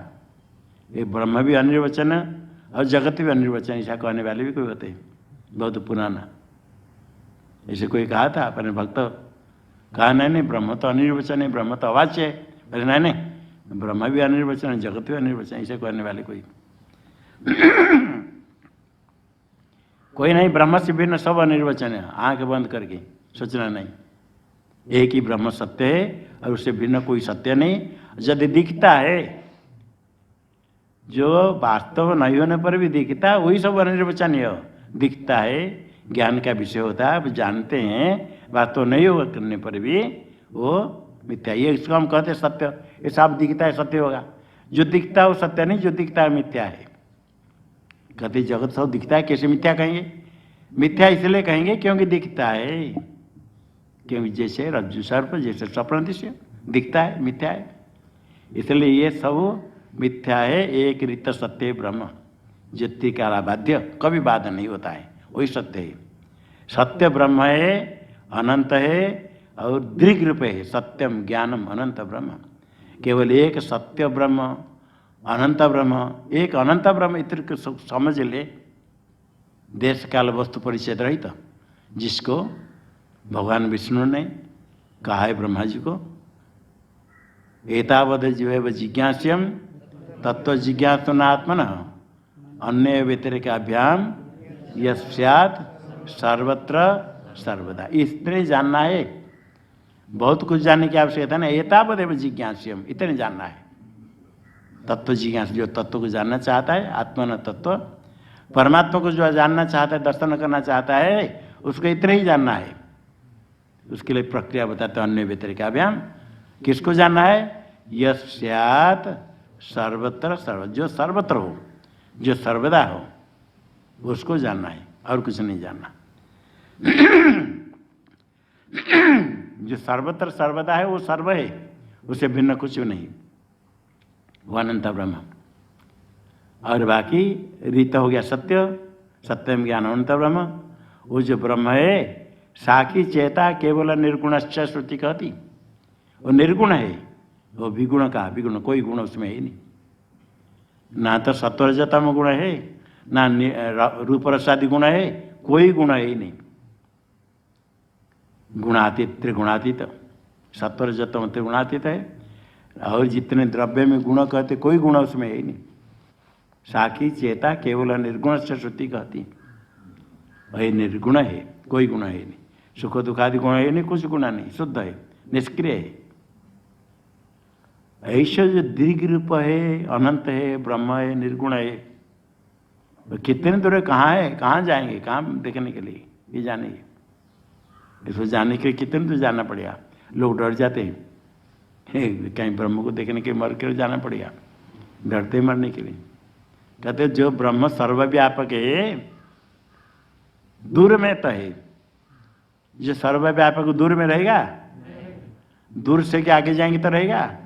ये ब्रह्म भी अनिर्वचन और जगत भी अनिर्वचन, ऐसा कहने वाले भी कोई होते हैं, बहुत पुराना। ऐसे कोई कहा था अपने भक्त, कहा नहीं नहीं ब्रह्म तो अनिर्वचन है, ब्रह्म तो अवाच्य है, अरे नहीं नहीं ब्रह्म भी अनिर्वचन है, जगत भी अनिर्वचन, ऐसे कहने वाले कोई कोई नहीं। ब्रह्म से भिन्न सब अनिर्वचन है, आंख बंद करके सोचना नहीं, एक ही ब्रह्म सत्य है और उससे भिन्न कोई सत्य नहीं। यदि दिखता है, जो वास्तव नहीं होने पर भी दिखता है, वही सब अनिर्वचनीय दिखता है, ज्ञान का विषय होता है, आप जानते हैं, वास्तव नहीं हो करने पर भी वो मिथ्या, ये इसको हम कहते सत्य। ये सब दिखता है सत्य होगा, जो दिखता है वो सत्य नहीं, जो दिखता है मिथ्या है। कहते जगत सब दिखता है, कैसे मिथ्या कहेंगे? मिथ्या इसलिए कहेंगे क्योंकि दिखता है, क्योंकि जैसे रज्जु सर्प, जैसे स्वप्न दृश्य दिखता है, मिथ्या है, इसलिए ये सब मिथ्या है। एक रित सत्य ब्रह्म, जितनी काला बाध्य कभी बाध नहीं होता है, वही सत्य है। सत्य ब्रह्म है, अनंत है और दृग रूप है सत्यम ज्ञानम अनंत ब्रह्म। केवल एक सत्य ब्रह्म अनंत ब्रह्म, एक अनंत ब्रह्म इतने समझ ले, देश काल वस्तु परिचय रहित, जिसको भगवान विष्णु ने कहा है ब्रह्मा जी को, एतावद जीव जिज्ञास्यम तत्व जिज्ञासनात्मन अन्य व्यतिरेकाभ्याम यस्यात् सर्वत्र सर्वदा। इतने जानना है, बहुत कुछ जानने की आवश्यकता नहीं। एतावदेव जिज्ञास्यम, इतने जानना है। तत्व जिज्ञासा, जो तत्व को जानना चाहता है, आत्मन तत्व, परमात्मा को जो जानना चाहता है, दर्शन करना चाहता है, उसको इतना ही जानना है। उसके लिए प्रक्रिया बताते हैं अन्य व्यतिरेकाभ्याम। किसको जानना है? यस्यात् सर्वत्र सर्व, जो सर्वत्र हो, जो सर्वदा हो, उसको जानना है, और कुछ नहीं जानना। जो सर्वत्र सर्वदा है वो सर्व है, उसे भिन्न कुछ नहीं, वो अनंत ब्रह्म। और बाकी रीत हो गया सत्य, सत्यम ज्ञान अनंत ब्रह्म। वो जो ब्रह्म है साखी चेता केवल निर्गुणश्च श्रुति कहती, वो निर्गुण है, वो विगुण का विगुण, कोई गुण उसमें है नहीं। ना तो सत्वरजतम गुण है, ना रूप रसादि गुण है, कोई गुण है ही नहीं। गुणातीत त्रिगुणातीत, सत्वरजतम त्रिगुणातीत है। और जितने द्रव्य में गुण कहते, कोई गुण उसमें है ही नहीं। साखी चेता केवल निर्गुण से श्रुति कहती, वही निर्गुण है, कोई गुण है नहीं। सुख दुखादि गुण है नहीं, कुछ गुण नहीं, शुद्ध है, निष्क्रिय है। ऐसा जो दीर्घ रूप है, अनंत है, ब्रह्म है, निर्गुण है, कितने दूर है, कहाँ है, कहाँ जाएंगे, कहाँ देखने के लिए, ये जानेंगे। इसको जानने के लिए कितने दूर जाना पड़ेगा। लोग डर जाते हैं, कहीं ब्रह्म को देखने के मर कर जाना पड़ेगा, डरते मरने के लिए। कहते जो ब्रह्म सर्वव्यापक है, दूर में तो है। जो सर्वव्यापक दूर में रहेगा, दूर से क्या आगे जाएंगे तो रहेगा,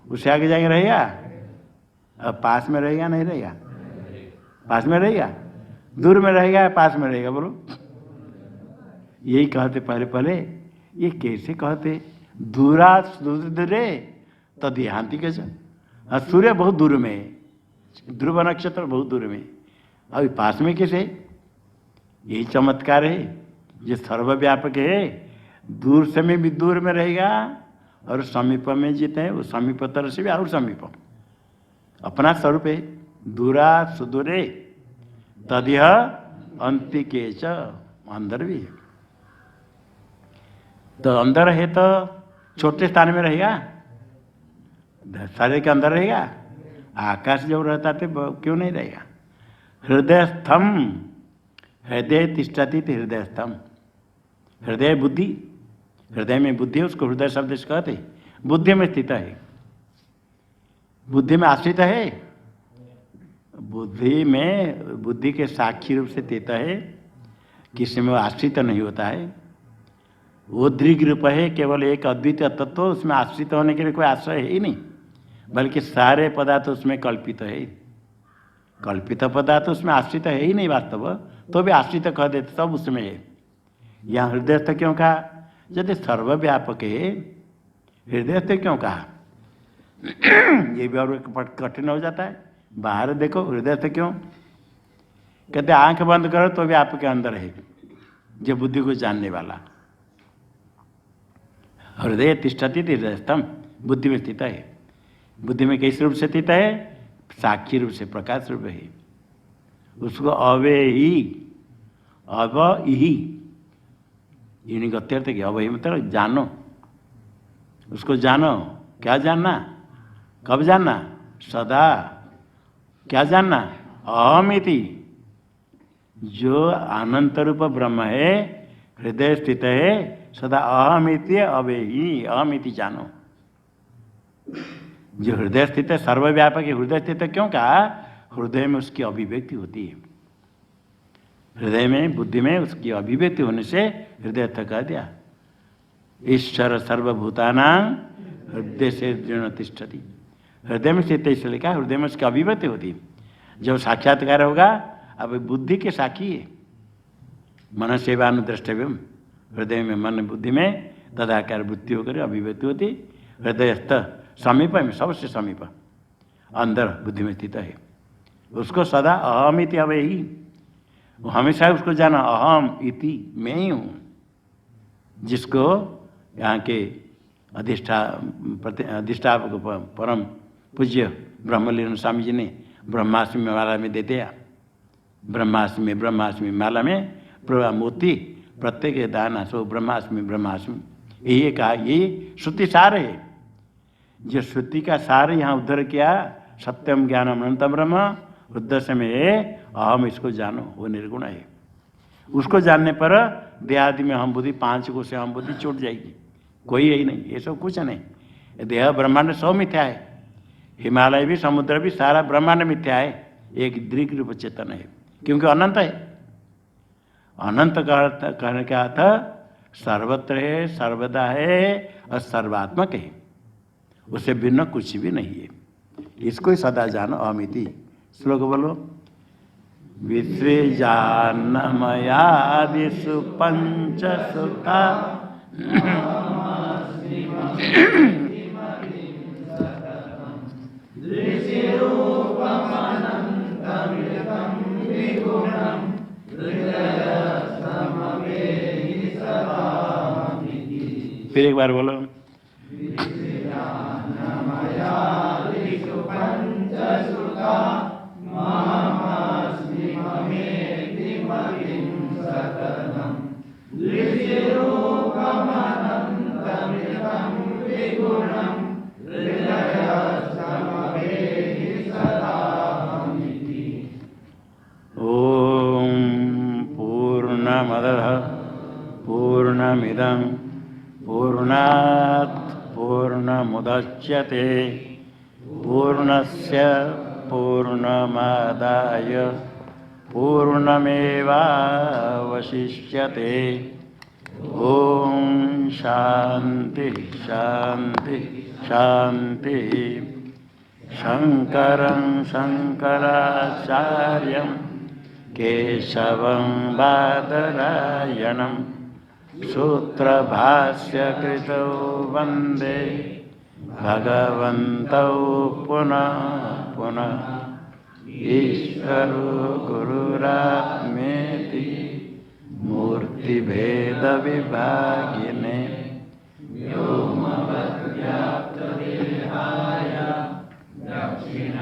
उससे आगे जाएंगे रहेगा, अब पास में रहेगा नहीं रहेगा, पास में रहेगा, दूर में रहेगा, पास में रहेगा, बोलो। यही कहते पहले ये कैसे कहते, दूरा दूरे तदिहांति कैसे। सूर्य बहुत दूर में है, ध्रुव नक्षत्र बहुत दूर में, अभी पास में कैसे। यही चमत्कार है, जो सर्वव्यापक है, दूर से में भी दूर में रहेगा, और समीप में जितने हैं वो समीपतर से भी और समीप अपना स्वरूप है। दूरा सुदूरे तदिह अंतिके च, अंदर भी है। तो अंदर है तो छोटे स्थान में रहेगा, शरीर के अंदर रहेगा। आकाश जब रहता थे क्यों नहीं रहेगा। हृदयस्थम, हृदय तिष्ठति हृदयस्थम, हृदय बुद्धि, हृदय में बुद्धि, उसको हृदय शब्द से कहते, बुद्धि में स्थित है, बुद्धि में आश्रित है। बुद्धि में, बुद्धि के साक्षी रूप से स्थित है, किसी में आश्रित नहीं होता है। वो दृग रूप है, केवल एक अद्वितीय तत्व, उसमें आश्रित होने के लिए कोई आश्रय है ही नहीं, बल्कि सारे पदार्थ उसमें कल्पित है। कल्पित पदार्थ उसमें आश्रित है ही नहीं वास्तव, तो भी आश्रित कह देते, सब उसमें है। यहाँ हृदयस्थ क्यों कहा, यदि सर्वव्यापक है, हृदयस्थ क्यों कहा, ये भी और कठिन हो जाता है। बाहर देखो हृदयस्थ क्यों कहते, आंख बंद करो तो भी आपके अंदर है, जो बुद्धि को जानने वाला। हृदय तिष्ठति हृदयस्थम, बुद्धि में स्थित है। बुद्धि में किस रूप से स्थित है, साक्षी रूप से, प्रकाश रूप है। उसको अवे ही, अव ही, इन्हीं का अर्थ है अव ही मतलब जानो, उसको जानो। क्या जानना, कब जानना, सदा। क्या जानना, अहमिति, जो अनंत रूप ब्रह्म है, हृदय स्थित है, सदा अहमिति अवे ही, अहमिति जानो। जो हृदय स्थित है, सर्वव्यापक है, हृदय स्थित है क्यों कहा, हृदय में उसकी अभिव्यक्ति होती है। हृदय में, बुद्धि में उसकी अभिव्यक्ति होने से हृदय तक कह दिया। ईश्वर सर्वभूतानां हृदय से दृढ़ तिष्ठति, हृदय में स्थित इसलिए लिखा, हृदय में उसकी अभिव्यक्ति होती है। जब साक्षात्कार होगा, अब बुद्धि के साक्षी है, मन सेवानुद्रष्टव्यम, हृदय में, मन बुद्धि में तदाकार वृत्ति होकर अभिव्यक्ति होती, हृदयस्थ समीप में, सबसे समीप अंदर बुद्धि में स्थित है। उसको सदा अहम इति अवे ही, हमेशा उसको जाना अहम इति मैं ही हूँ। जिसको यहाँ के अधिष्ठापक परम पूज्य ब्रह्मलीन स्वामी जी ने ब्रह्माष्टमी माला में दे दिया। ब्रह्माष्टमी माला में मोती प्रत्येक दाना सो ब्रह्माष्टमी यही कहा, यही श्रुति सार है। जो श्रुति का सार यहाँ उद्धर किया, सत्यम ज्ञानम अनंतम ब्रह्म उद्देश्य में अहम, इसको जानो, वो निर्गुण है। उसको जानने पर देहादि में हम बुद्धि, 5 कोश से हम बुद्धि छूट जाएगी, कोई यही नहीं, ये सब कुछ नहीं। देह ब्रह्मांड सब मिथ्या है, हिमालय भी समुद्र भी सारा ब्रह्मांड मिथ्या है, एक दृग रूप चेतन है, क्योंकि अनंत है। अनंत कहने का अर्थ सर्वत्र है, सर्वदा है और सर्वात्मक है, उससे भिन्न कुछ भी नहीं है। इसको ही सदा जानो अमिति। श्लोक बोलो। विसृजान्नमयादिषु पंच सुखा फिर एक बार बोलो। पूर्णमिदं पूर्णात् पूर्णमुदच्यते पूर्णस्य पूर्णमादाय पूर्णमेवावशिष्यते। ओम शांति शांति शांति। शंकरं शंकराचार्यं केशवं बादरायणं सूत्रभाष्यकृतौ वन्दे भगवन्तौ पुनः पुनः। ईश्वरो गुरुरात्मेति मूर्तिभेदविभागिने व्योमवद्व्याप्तदेहाय दक्षिणामूर्तये